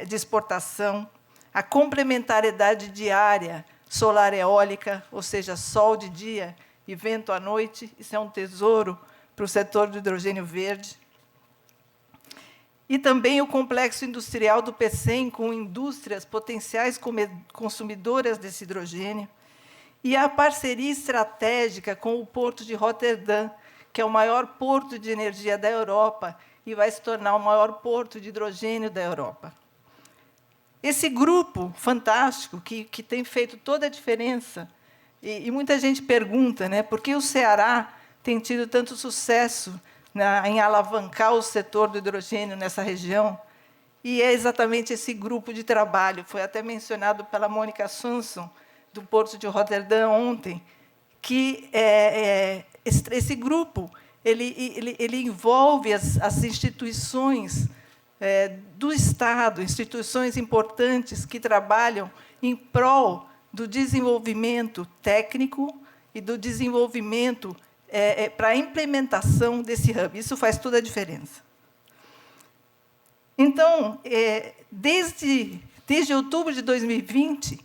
de exportação, a complementariedade diária solar eólica, ou seja, sol de dia e vento à noite, isso é um tesouro para o setor do hidrogênio verde. E também o complexo industrial do PECEM, com indústrias potenciais consumidoras desse hidrogênio, e a parceria estratégica com o Porto de Roterdã, que é o maior porto de energia da Europa e vai se tornar o maior porto de hidrogênio da Europa. Esse grupo fantástico, que tem feito toda a diferença, e muita gente pergunta, né, por que o Ceará tem tido tanto sucesso em alavancar o setor do hidrogênio nessa região, e é exatamente esse grupo de trabalho, foi até mencionado pela Mônica Swanson, do Porto de Roterdã, ontem, que esse grupo ele envolve as instituições do Estado, instituições importantes que trabalham em prol do desenvolvimento técnico e do desenvolvimento para a implementação desse hub. Isso faz toda a diferença. Então, desde outubro de 2020,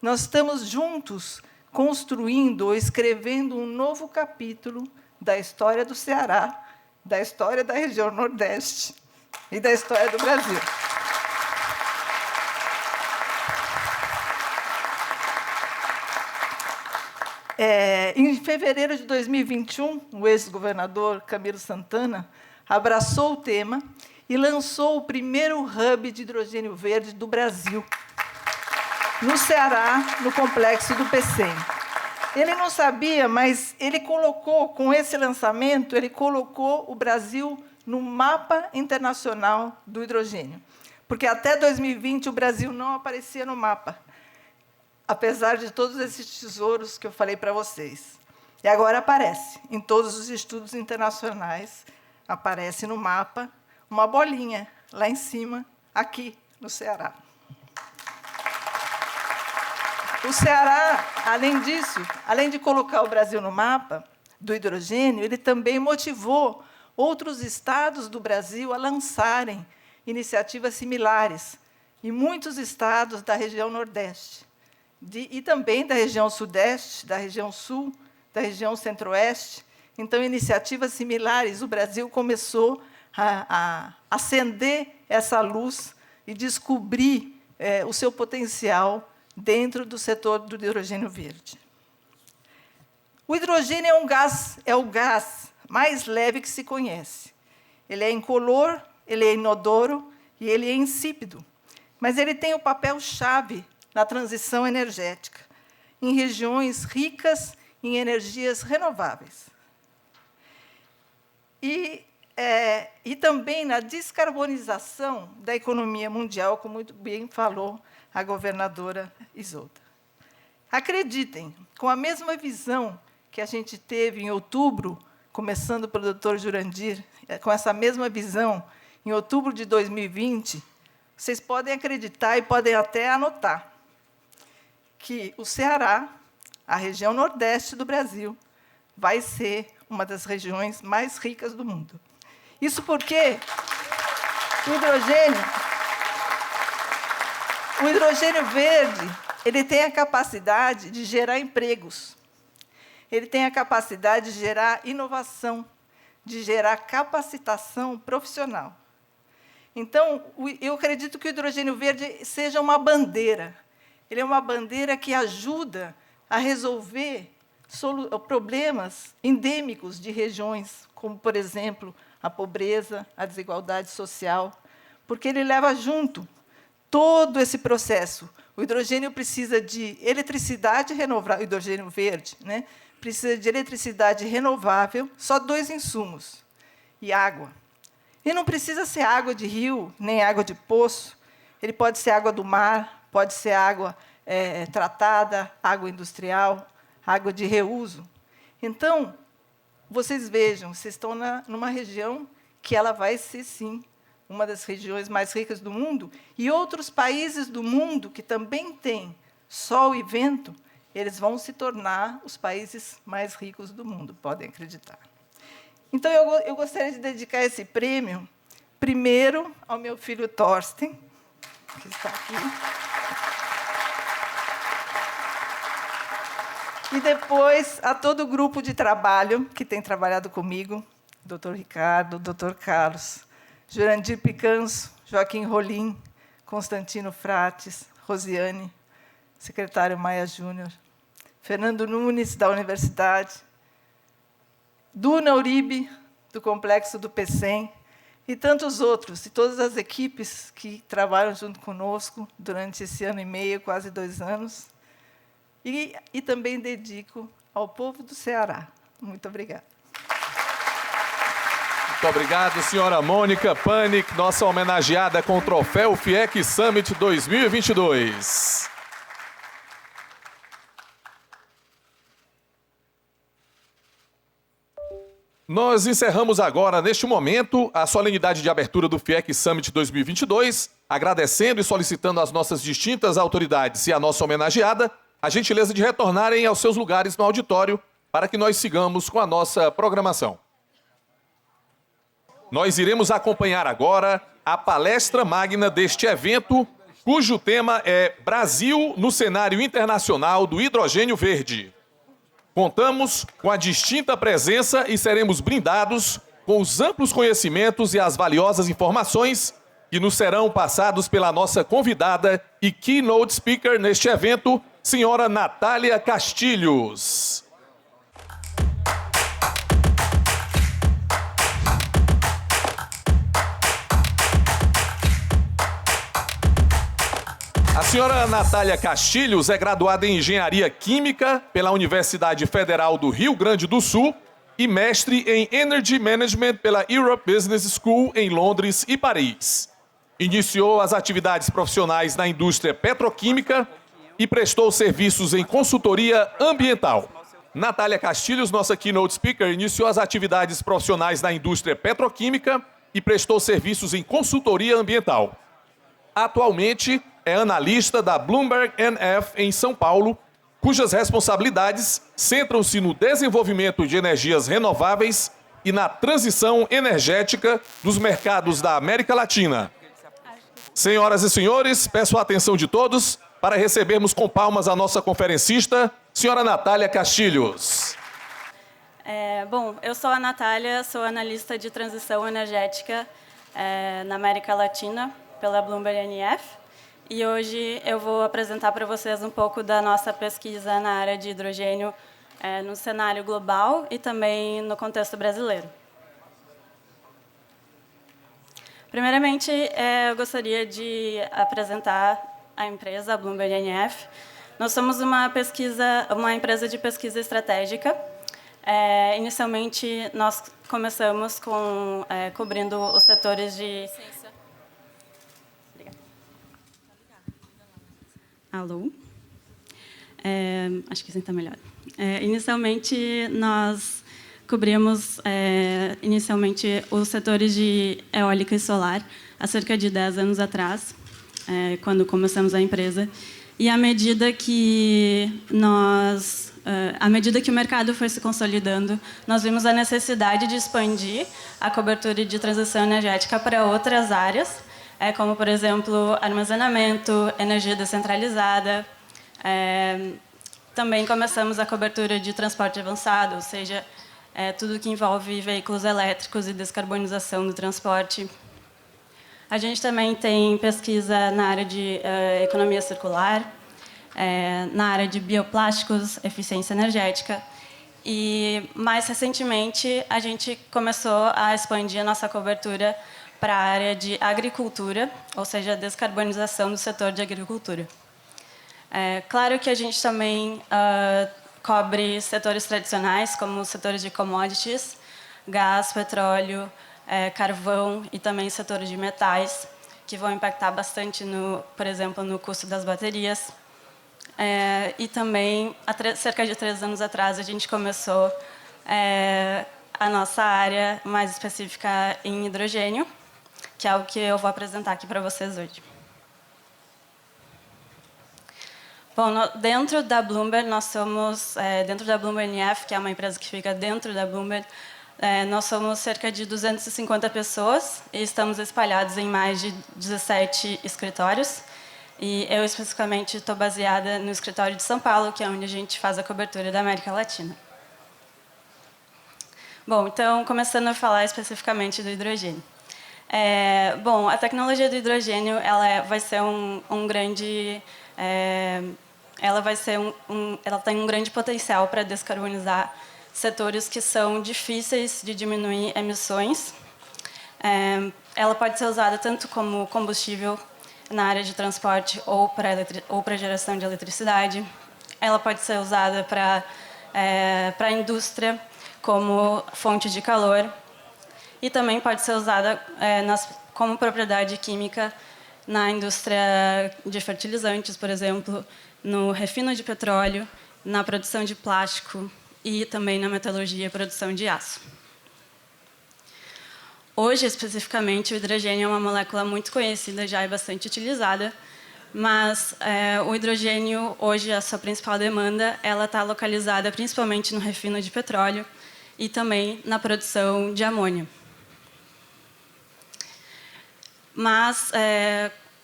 nós estamos juntos construindo ou escrevendo um novo capítulo da história do Ceará, da história da região Nordeste e da história do Brasil. Em fevereiro de 2021, o ex-governador Camilo Santana abraçou o tema e lançou o primeiro hub de hidrogênio verde do Brasil. no Ceará, no complexo do PECEM. Ele não sabia, mas ele colocou, com esse lançamento, ele colocou o Brasil no mapa internacional do hidrogênio. Porque até 2020 o Brasil não aparecia no mapa, apesar de todos esses tesouros que eu falei para vocês. E agora aparece, em todos os estudos internacionais, aparece no mapa uma bolinha, lá em cima, aqui, no Ceará. O Ceará, além disso, além de colocar o Brasil no mapa do hidrogênio, ele também motivou outros estados do Brasil a lançarem iniciativas similares, e muitos estados da região Nordeste, e também da região Sudeste, da região Sul, da região Centro-Oeste. Então, iniciativas similares, o Brasil começou a acender essa luz e descobrir o seu potencial dentro do setor do hidrogênio verde. O hidrogênio é o gás mais leve que se conhece. Ele é incolor, ele é inodoro e ele é insípido. Mas ele tem o papel-chave na transição energética, em regiões ricas em energias renováveis. E também na descarbonização da economia mundial, como muito bem falou a governadora Isolda. Acreditem, com a mesma visão que a gente teve em outubro, começando pelo Dr. Jurandir, com essa mesma visão, em outubro de 2020, vocês podem acreditar e podem até anotar que o Ceará, a região Nordeste do Brasil, vai ser uma das regiões mais ricas do mundo. Isso porque o hidrogênio verde, ele tem a capacidade de gerar empregos. Ele tem a capacidade de gerar inovação, de gerar capacitação profissional. Então, eu acredito que o hidrogênio verde seja uma bandeira. Ele é uma bandeira que ajuda a resolver problemas endêmicos de regiões, como, por exemplo, a pobreza, a desigualdade social, porque ele leva junto todo esse processo. O hidrogênio precisa de eletricidade renovável, o hidrogênio verde, né? Precisa de eletricidade renovável, só 2 insumos, e água. E não precisa ser água de rio, nem água de poço. Ele pode ser água do mar, pode ser água tratada, água industrial, água de reuso. Então, vocês vejam, vocês estão numa região que ela vai ser, sim, uma das regiões mais ricas do mundo, e outros países do mundo que também têm sol e vento, eles vão se tornar os países mais ricos do mundo, podem acreditar. Então, eu gostaria de dedicar esse prêmio, primeiro, ao meu filho Thorsten, que está aqui, e depois a todo o grupo de trabalho que tem trabalhado comigo, Dr. Ricardo, Dr. Carlos, Jurandir Picanso, Joaquim Rolim, Constantino Frates, Rosiane, secretário Maia Júnior, Fernando Nunes, da Universidade, Duna Uribe, do Complexo do PECEM, e tantos outros, e todas as equipes que trabalham junto conosco durante esse ano e meio, quase 2 anos. E também dedico ao povo do Ceará. Muito obrigada. Muito obrigado, senhora Mônica Panic, nossa homenageada com o troféu FIEC Summit 2022. Nós encerramos agora, neste momento, a solenidade de abertura do FIEC Summit 2022, agradecendo e solicitando às nossas distintas autoridades e à nossa homenageada a gentileza de retornarem aos seus lugares no auditório para que nós sigamos com a nossa programação. Nós iremos acompanhar agora a palestra magna deste evento, cujo tema é Brasil no cenário internacional do hidrogênio verde. Contamos com a distinta presença e seremos brindados com os amplos conhecimentos e as valiosas informações que nos serão passados pela nossa convidada e keynote speaker neste evento, senhora Natália Castilhos. A senhora Natália Castilhos é graduada em Engenharia Química pela Universidade Federal do Rio Grande do Sul e mestre em Energy Management pela Europe Business School em Londres e Paris. Iniciou as atividades profissionais na indústria petroquímica e prestou serviços em consultoria ambiental. Natália Castilhos, nossa keynote speaker, iniciou as atividades profissionais na indústria petroquímica e prestou serviços em consultoria ambiental. Atualmente, é analista da Bloomberg NF em São Paulo, cujas responsabilidades centram-se no desenvolvimento de energias renováveis e na transição energética dos mercados da América Latina. Senhoras e senhores, peço a atenção de todos para recebermos com palmas a nossa conferencista, senhora Natália Castilhos. Bom, eu sou a Natália, sou analista de transição energética na América Latina pela Bloomberg NF. E hoje eu vou apresentar para vocês um pouco da nossa pesquisa na área de hidrogênio no cenário global e também no contexto brasileiro. Primeiramente, eu gostaria de apresentar a empresa, a Bloomberg NF. Nós somos uma empresa de pesquisa estratégica. Inicialmente, nós começamos cobrindo os setores de... Alô? Acho que assim está melhor. Inicialmente, nós cobrimos os setores de eólica e solar há cerca de 10 anos atrás, quando começamos a empresa. E à medida que o mercado foi se consolidando, nós vimos a necessidade de expandir a cobertura de transição energética para outras áreas, como, por exemplo, armazenamento, energia descentralizada. Também começamos a cobertura de transporte avançado, ou seja, tudo que envolve veículos elétricos e descarbonização do transporte. A gente também tem pesquisa na área de economia circular, na área de bioplásticos, eficiência energética. E, mais recentemente, a gente começou a expandir a nossa cobertura para a área de agricultura, ou seja, a descarbonização do setor de agricultura. Claro que a gente também cobre setores tradicionais, como os setores de commodities, gás, petróleo, carvão e também setores de metais, que vão impactar bastante, por exemplo, no custo das baterias. E também, cerca de 3 anos atrás, a gente começou a nossa área mais específica em hidrogênio, que é o que eu vou apresentar aqui para vocês hoje. Bom, dentro da Bloomberg, nós somos, dentro da Bloomberg NF, que é uma empresa que fica dentro da Bloomberg, nós somos cerca de 250 pessoas e estamos espalhados em mais de 17 escritórios. E eu, especificamente, estou baseada no escritório de São Paulo, que é onde a gente faz a cobertura da América Latina. Bom, então, começando a falar especificamente do hidrogênio. Bom, a tecnologia do hidrogênio vai ser ela tem um grande potencial para descarbonizar setores que são difíceis de diminuir emissões. Ela pode ser usada tanto como combustível na área de transporte ou para geração de eletricidade. Ela pode ser usada para a indústria como fonte de calor. E também pode ser usada como propriedade química na indústria de fertilizantes, por exemplo, no refino de petróleo, na produção de plástico e também na metalurgia e produção de aço. Hoje, especificamente, o hidrogênio é uma molécula muito conhecida, já é bastante utilizada, mas o hidrogênio, hoje, a sua principal demanda, ela está localizada principalmente no refino de petróleo e também na produção de amônia. Mas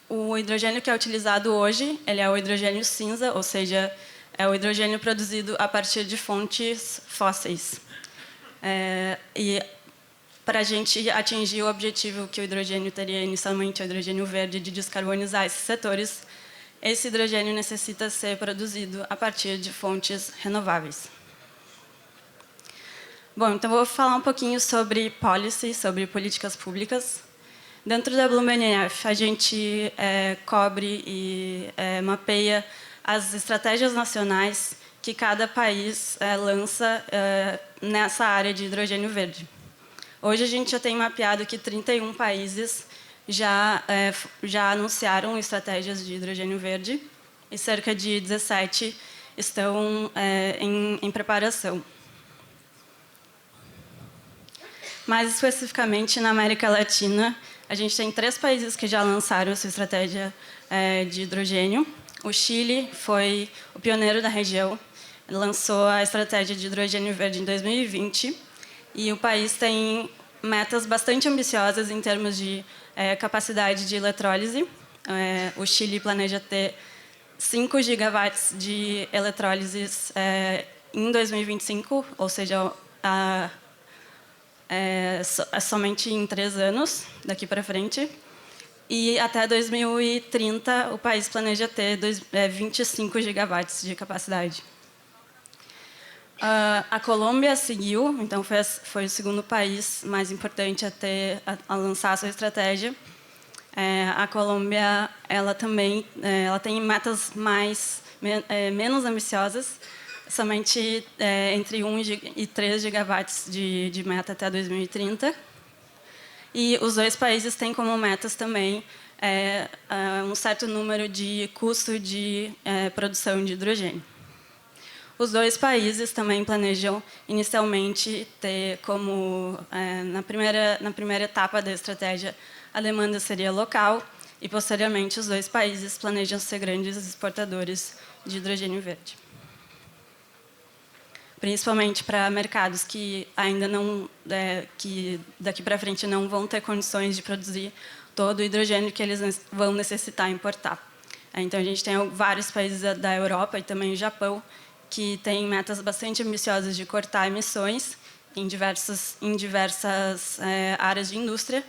o hidrogênio que é utilizado hoje, ele é o hidrogênio cinza, ou seja, é o hidrogênio produzido a partir de fontes fósseis. E para a gente atingir o objetivo que o hidrogênio teria inicialmente, o hidrogênio verde, de descarbonizar esses setores, esse hidrogênio necessita ser produzido a partir de fontes renováveis. Bom, então vou falar um pouquinho sobre policy, sobre políticas públicas. Dentro da BlueBNF, a gente cobre e mapeia as estratégias nacionais que cada país lança nessa área de hidrogênio verde. Hoje, a gente já tem mapeado que 31 países já anunciaram estratégias de hidrogênio verde e cerca de 17 estão em preparação. Mais especificamente, na América Latina, a gente tem 3 países que já lançaram essa estratégia de hidrogênio. O Chile foi o pioneiro da região, lançou a estratégia de hidrogênio verde em 2020, e o país tem metas bastante ambiciosas em termos de capacidade de eletrólise. O Chile planeja ter 5 gigawatts de eletrólises em 2025, ou seja, somente em 3 anos, daqui para frente. E até 2030, o país planeja ter 25 gigawatts de capacidade. A Colômbia seguiu, então foi o segundo país mais importante a lançar a sua estratégia. A Colômbia ela tem metas menos ambiciosas, somente entre 1 e 3 gigawatts de meta até 2030. E os 2 países têm como metas também um certo número de custo de produção de hidrogênio. Os 2 países também planejam inicialmente ter como, na primeira etapa da estratégia, a demanda seria local, e posteriormente os 2 países planejam ser grandes exportadores de hidrogênio verde. Principalmente para mercados que ainda não, que daqui para frente não vão ter condições de produzir todo o hidrogênio que eles vão necessitar importar. Então, a gente tem vários países da Europa e também o Japão que têm metas bastante ambiciosas de cortar emissões em diversas áreas de indústria,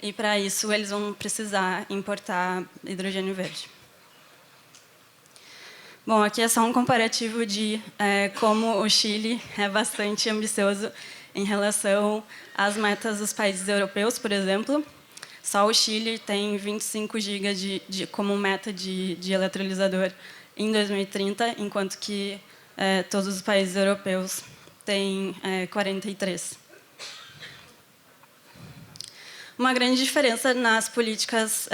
e para isso eles vão precisar importar hidrogênio verde. Bom, aqui é só um comparativo de como o Chile é bastante ambicioso em relação às metas dos países europeus, por exemplo. Só o Chile tem 25 GB como meta de eletrolisador em 2030, enquanto que todos os países europeus têm 43. Uma grande diferença nas políticas,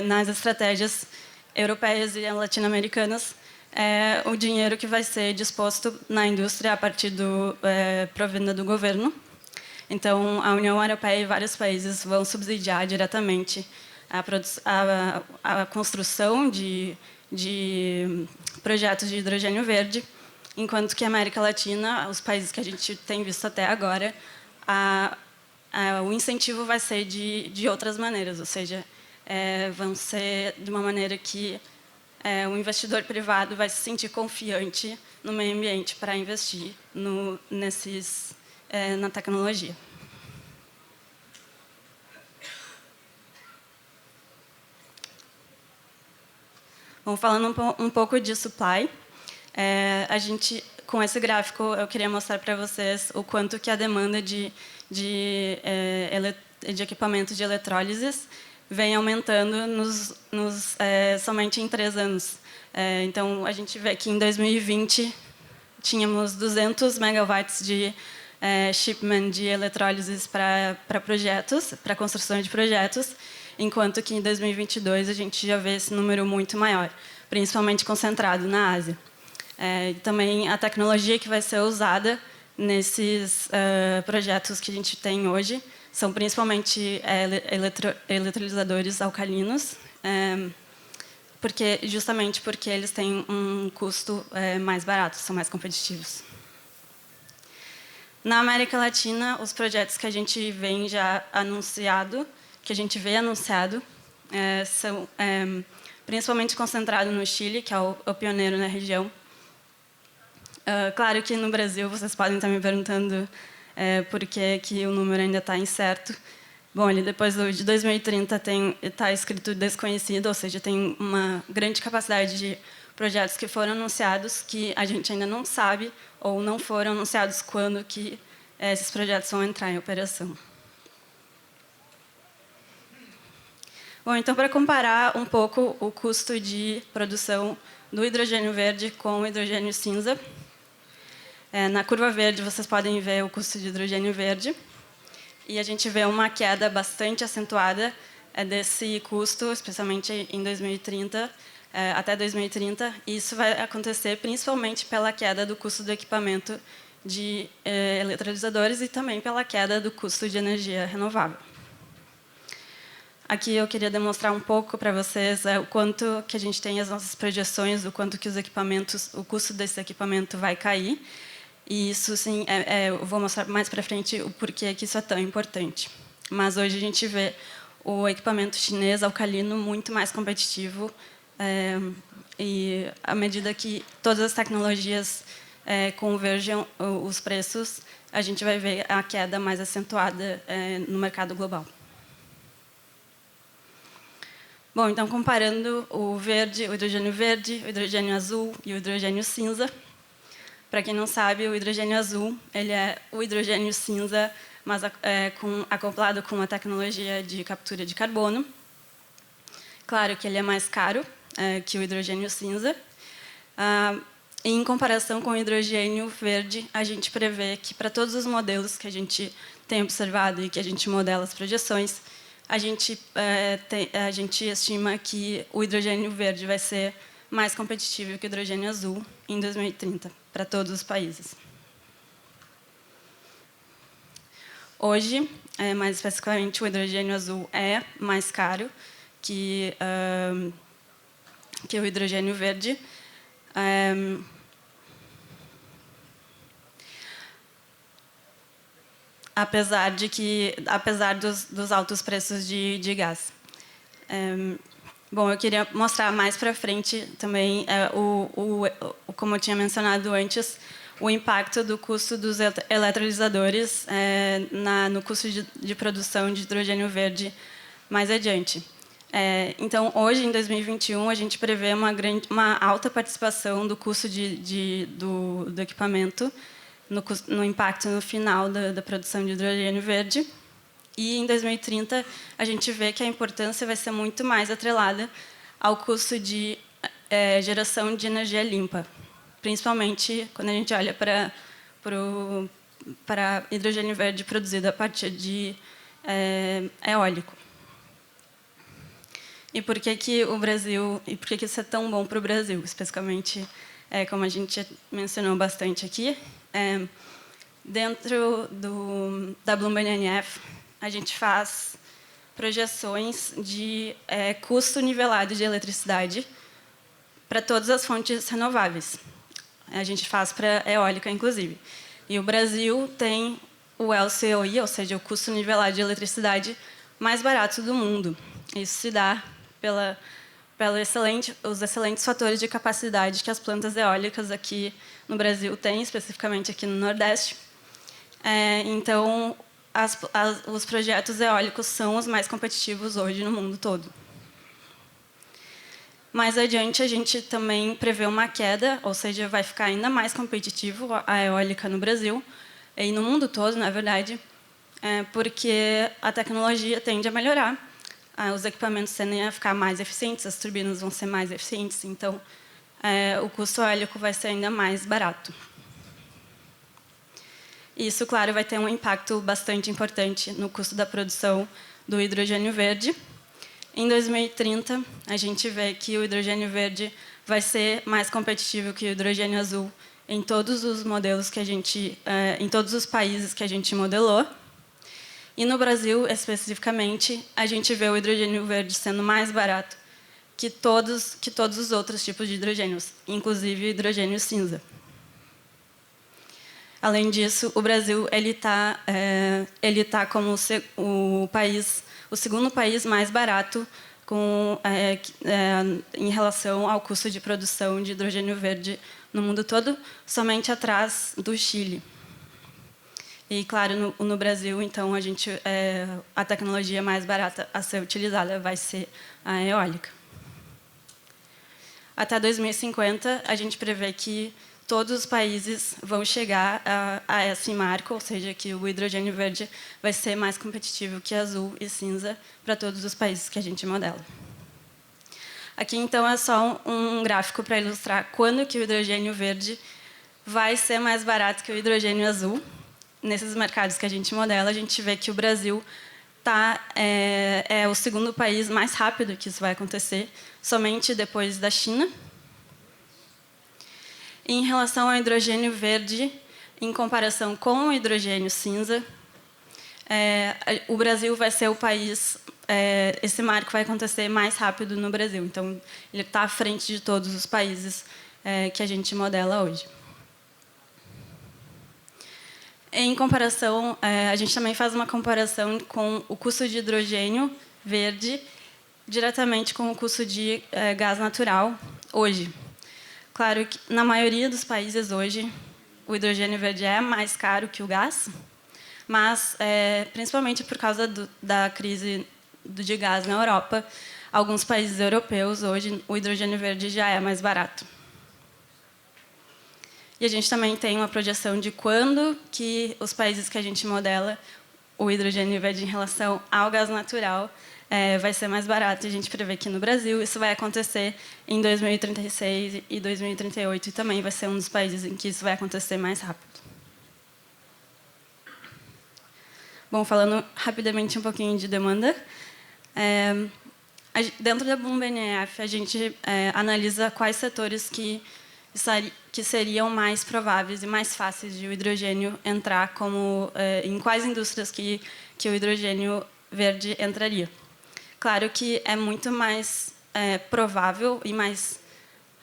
nas estratégias europeias e latino-americanas é o dinheiro que vai ser disposto na indústria a partir do provenda do governo. Então, a União Europeia e vários países vão subsidiar diretamente a construção de projetos de hidrogênio verde, enquanto que a América Latina, os países que a gente tem visto até agora, o incentivo vai ser de outras maneiras, ou seja, vão ser de uma maneira que o investidor privado vai se sentir confiante no meio ambiente para investir na tecnologia. Bom, falando um pouco de supply, com esse gráfico, eu queria mostrar para vocês o quanto que a demanda de equipamento de eletrólises vem aumentando somente em 3 anos. Então, a gente vê que em 2020 tínhamos 200 megawatts de shipment de eletrólises para projetos, para construção de projetos, enquanto que em 2022 a gente já vê esse número muito maior, principalmente concentrado na Ásia. Também a tecnologia que vai ser usada nesses projetos que a gente tem hoje são principalmente eletrolisadores alcalinos, justamente porque eles têm um custo mais barato, são mais competitivos. Na América Latina, os projetos que a gente vê anunciado, são principalmente concentrados no Chile, que é o pioneiro na região. Claro que no Brasil vocês podem estar me perguntando por que o número ainda está incerto. Bom, depois de 2030 está escrito desconhecido, ou seja, tem uma grande capacidade de projetos que foram anunciados que a gente ainda não sabe ou não foram anunciados quando que esses projetos vão entrar em operação. Bom, então, para comparar um pouco o custo de produção do hidrogênio verde com o hidrogênio cinza, na curva verde vocês podem ver o custo de hidrogênio verde, e a gente vê uma queda bastante acentuada desse custo, especialmente em 2030, até 2030, e isso vai acontecer principalmente pela queda do custo do equipamento de eletrolisadores e também pela queda do custo de energia renovável. Aqui eu queria demonstrar um pouco para vocês o quanto que a gente tem as nossas projeções, o quanto que os equipamentos, o custo desse equipamento vai cair. E isso, sim, eu vou mostrar mais para frente o porquê que isso é tão importante. Mas hoje a gente vê o equipamento chinês alcalino muito mais competitivo, e à medida que todas as tecnologias convergem os preços, a gente vai ver a queda mais acentuada no mercado global. Bom, então, comparando o hidrogênio verde, o hidrogênio azul e o hidrogênio cinza. Para quem não sabe, o hidrogênio azul ele é o hidrogênio cinza, mas acoplado com uma tecnologia de captura de carbono. Claro que ele é mais caro que o hidrogênio cinza. Em comparação com o hidrogênio verde, a gente prevê que, para todos os modelos que a gente tem observado e que a gente modela as projeções, a gente estima que o hidrogênio verde vai ser mais competitivo que o hidrogênio azul em 2030, para todos os países. Hoje, mais especificamente, o hidrogênio azul é mais caro que o hidrogênio verde. Apesar dos altos preços de gás. Bom, eu queria mostrar mais para frente também, como eu tinha mencionado antes, o impacto do custo dos eletrolisadores no custo de produção de hidrogênio verde mais adiante. Então, hoje, em 2021, a gente prevê uma alta participação do custo do equipamento no impacto no final da produção de hidrogênio verde. E, em 2030, a gente vê que a importância vai ser muito mais atrelada ao custo de geração de energia limpa, principalmente quando a gente olha para hidrogênio verde produzido a partir de eólico. E por que o Brasil, e por que isso é tão bom para o Brasil, especificamente, como a gente mencionou bastante aqui, dentro da Bloomberg NF, a gente faz projeções de custo nivelado de eletricidade para todas as fontes renováveis. A gente faz para eólica, inclusive. E o Brasil tem o LCOE, ou seja, o custo nivelado de eletricidade mais barato do mundo. Isso se dá os excelentes fatores de capacidade que as plantas eólicas aqui no Brasil têm, especificamente aqui no Nordeste. Então, os projetos eólicos são os mais competitivos hoje no mundo todo. Mais adiante, a gente também prevê uma queda, ou seja, vai ficar ainda mais competitivo a eólica no Brasil, e no mundo todo, na verdade, porque a tecnologia tende a melhorar, os equipamentos tendem a ficar mais eficientes, as turbinas vão ser mais eficientes, então o custo eólico vai ser ainda mais barato. Isso, claro, vai ter um impacto bastante importante no custo da produção do hidrogênio verde. Em 2030, a gente vê que o hidrogênio verde vai ser mais competitivo que o hidrogênio azul em todos os modelos que em todos os países que a gente modelou. E no Brasil, especificamente, a gente vê o hidrogênio verde sendo mais barato que todos os outros tipos de hidrogênios, inclusive o hidrogênio cinza. Além disso, o Brasil está como o segundo país mais barato em relação ao custo de produção de hidrogênio verde no mundo todo, somente atrás do Chile. E, claro, no Brasil, então, a tecnologia mais barata a ser utilizada vai ser a eólica. Até 2050, a gente prevê que todos os países vão chegar a esse marco, ou seja, que o hidrogênio verde vai ser mais competitivo que azul e cinza para todos os países que a gente modela. Aqui, então, é só um gráfico para ilustrar quando que o hidrogênio verde vai ser mais barato que o hidrogênio azul. Nesses mercados que a gente modela, a gente vê que o Brasil é o segundo país mais rápido que isso vai acontecer, somente depois da China. Em relação ao hidrogênio verde, em comparação com o hidrogênio cinza, o Brasil vai ser o país, esse marco vai acontecer mais rápido no Brasil. Então, ele está à frente de todos os países que a gente modela hoje. Em comparação, a gente também faz uma comparação com o custo de hidrogênio verde diretamente com o custo de gás natural hoje. Claro que, na maioria dos países hoje, o hidrogênio verde é mais caro que o gás, mas, principalmente por causa da crise de gás na Europa, alguns países europeus, hoje, o hidrogênio verde já é mais barato. E a gente também tem uma projeção de quando que os países que a gente modela o hidrogênio verde em relação ao gás natural vai ser mais barato. A gente prevê que no Brasil isso vai acontecer em 2036 e 2038, e também vai ser um dos países em que isso vai acontecer mais rápido. Bom, falando rapidamente um pouquinho de demanda, dentro da BloombergNEF, a gente analisa quais setores que seriam mais prováveis e mais fáceis de o hidrogênio entrar, em quais indústrias que o hidrogênio verde entraria. Claro que é muito mais provável e mais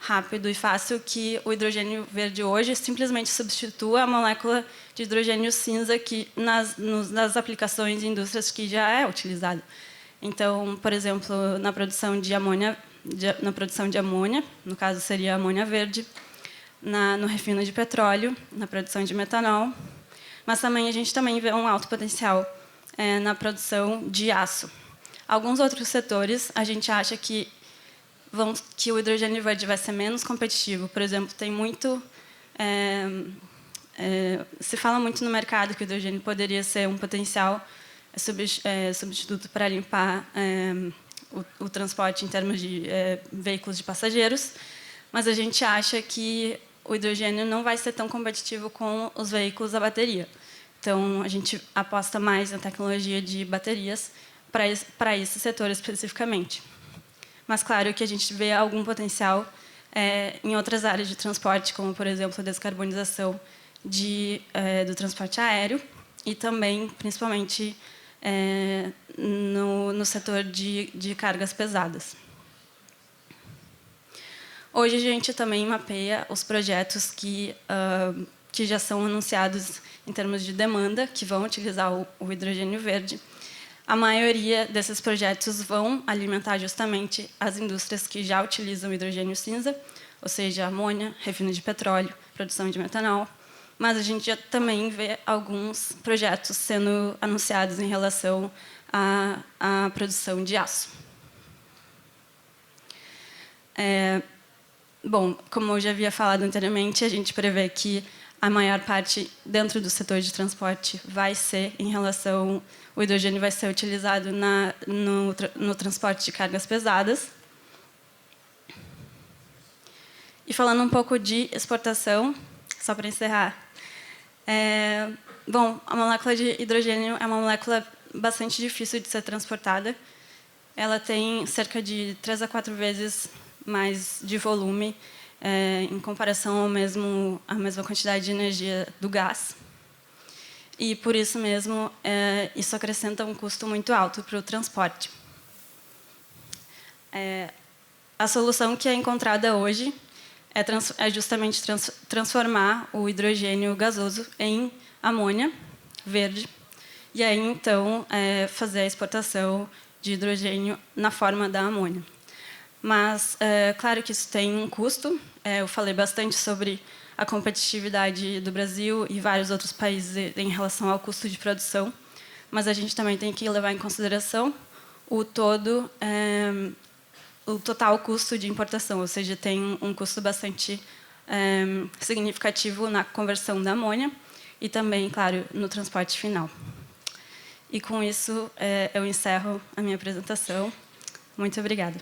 rápido e fácil que o hidrogênio verde hoje simplesmente substitua a molécula de hidrogênio cinza que nas aplicações e indústrias que já é utilizado. Então, por exemplo, na produção de amônia, no caso seria a amônia verde, no refino de petróleo, na produção de metanol, mas também a gente também vê um alto potencial na produção de aço. Alguns outros setores, a gente acha que o hidrogênio verde vai ser menos competitivo. Por exemplo, tem muito... se fala muito no mercado que o hidrogênio poderia ser um potencial substituto para limpar o transporte em termos de veículos de passageiros, mas a gente acha que o hidrogênio não vai ser tão competitivo com os veículos a bateria. Então, a gente aposta mais na tecnologia de baterias para esse setor especificamente. Mas, claro, que a gente vê algum potencial em outras áreas de transporte, como, por exemplo, a descarbonização do transporte aéreo e também, principalmente, no setor de cargas pesadas. Hoje, a gente também mapeia os projetos que já são anunciados em termos de demanda, que vão utilizar o hidrogênio verde. A maioria desses projetos vão alimentar justamente as indústrias que já utilizam o hidrogênio cinza, ou seja, amônia, refino de petróleo, produção de metanol. Mas a gente já também vê alguns projetos sendo anunciados em relação à produção de aço. Bom, como eu já havia falado anteriormente, a gente prevê que a maior parte dentro do setor de transporte vai ser em relação... O hidrogênio vai ser utilizado no transporte de cargas pesadas. E falando um pouco de exportação, só para encerrar. Bom, a molécula de hidrogênio é uma molécula bastante difícil de ser transportada. Ela tem cerca de 3 a 4 vezes mais de volume em comparação à mesma quantidade de energia do gás. E, por isso mesmo, isso acrescenta um custo muito alto para o transporte. A solução que é encontrada hoje é justamente transformar o hidrogênio gasoso em amônia verde e aí, então, fazer a exportação de hidrogênio na forma da amônia. Mas, claro que isso tem um custo. Eu falei bastante sobre a competitividade do Brasil e vários outros países em relação ao custo de produção, mas a gente também tem que levar em consideração o total custo de importação, ou seja, tem um custo bastante significativo na conversão da amônia e também, claro, no transporte final. E com isso, eu encerro a minha apresentação. Muito obrigada.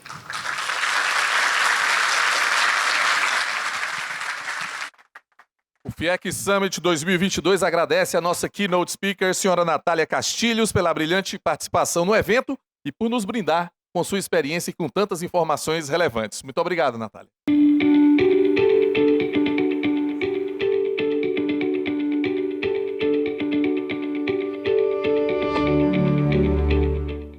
O FIEC Summit 2022 agradece a nossa keynote speaker, senhora Natália Castilhos, pela brilhante participação no evento e por nos brindar com sua experiência e com tantas informações relevantes. Muito obrigado, Natália.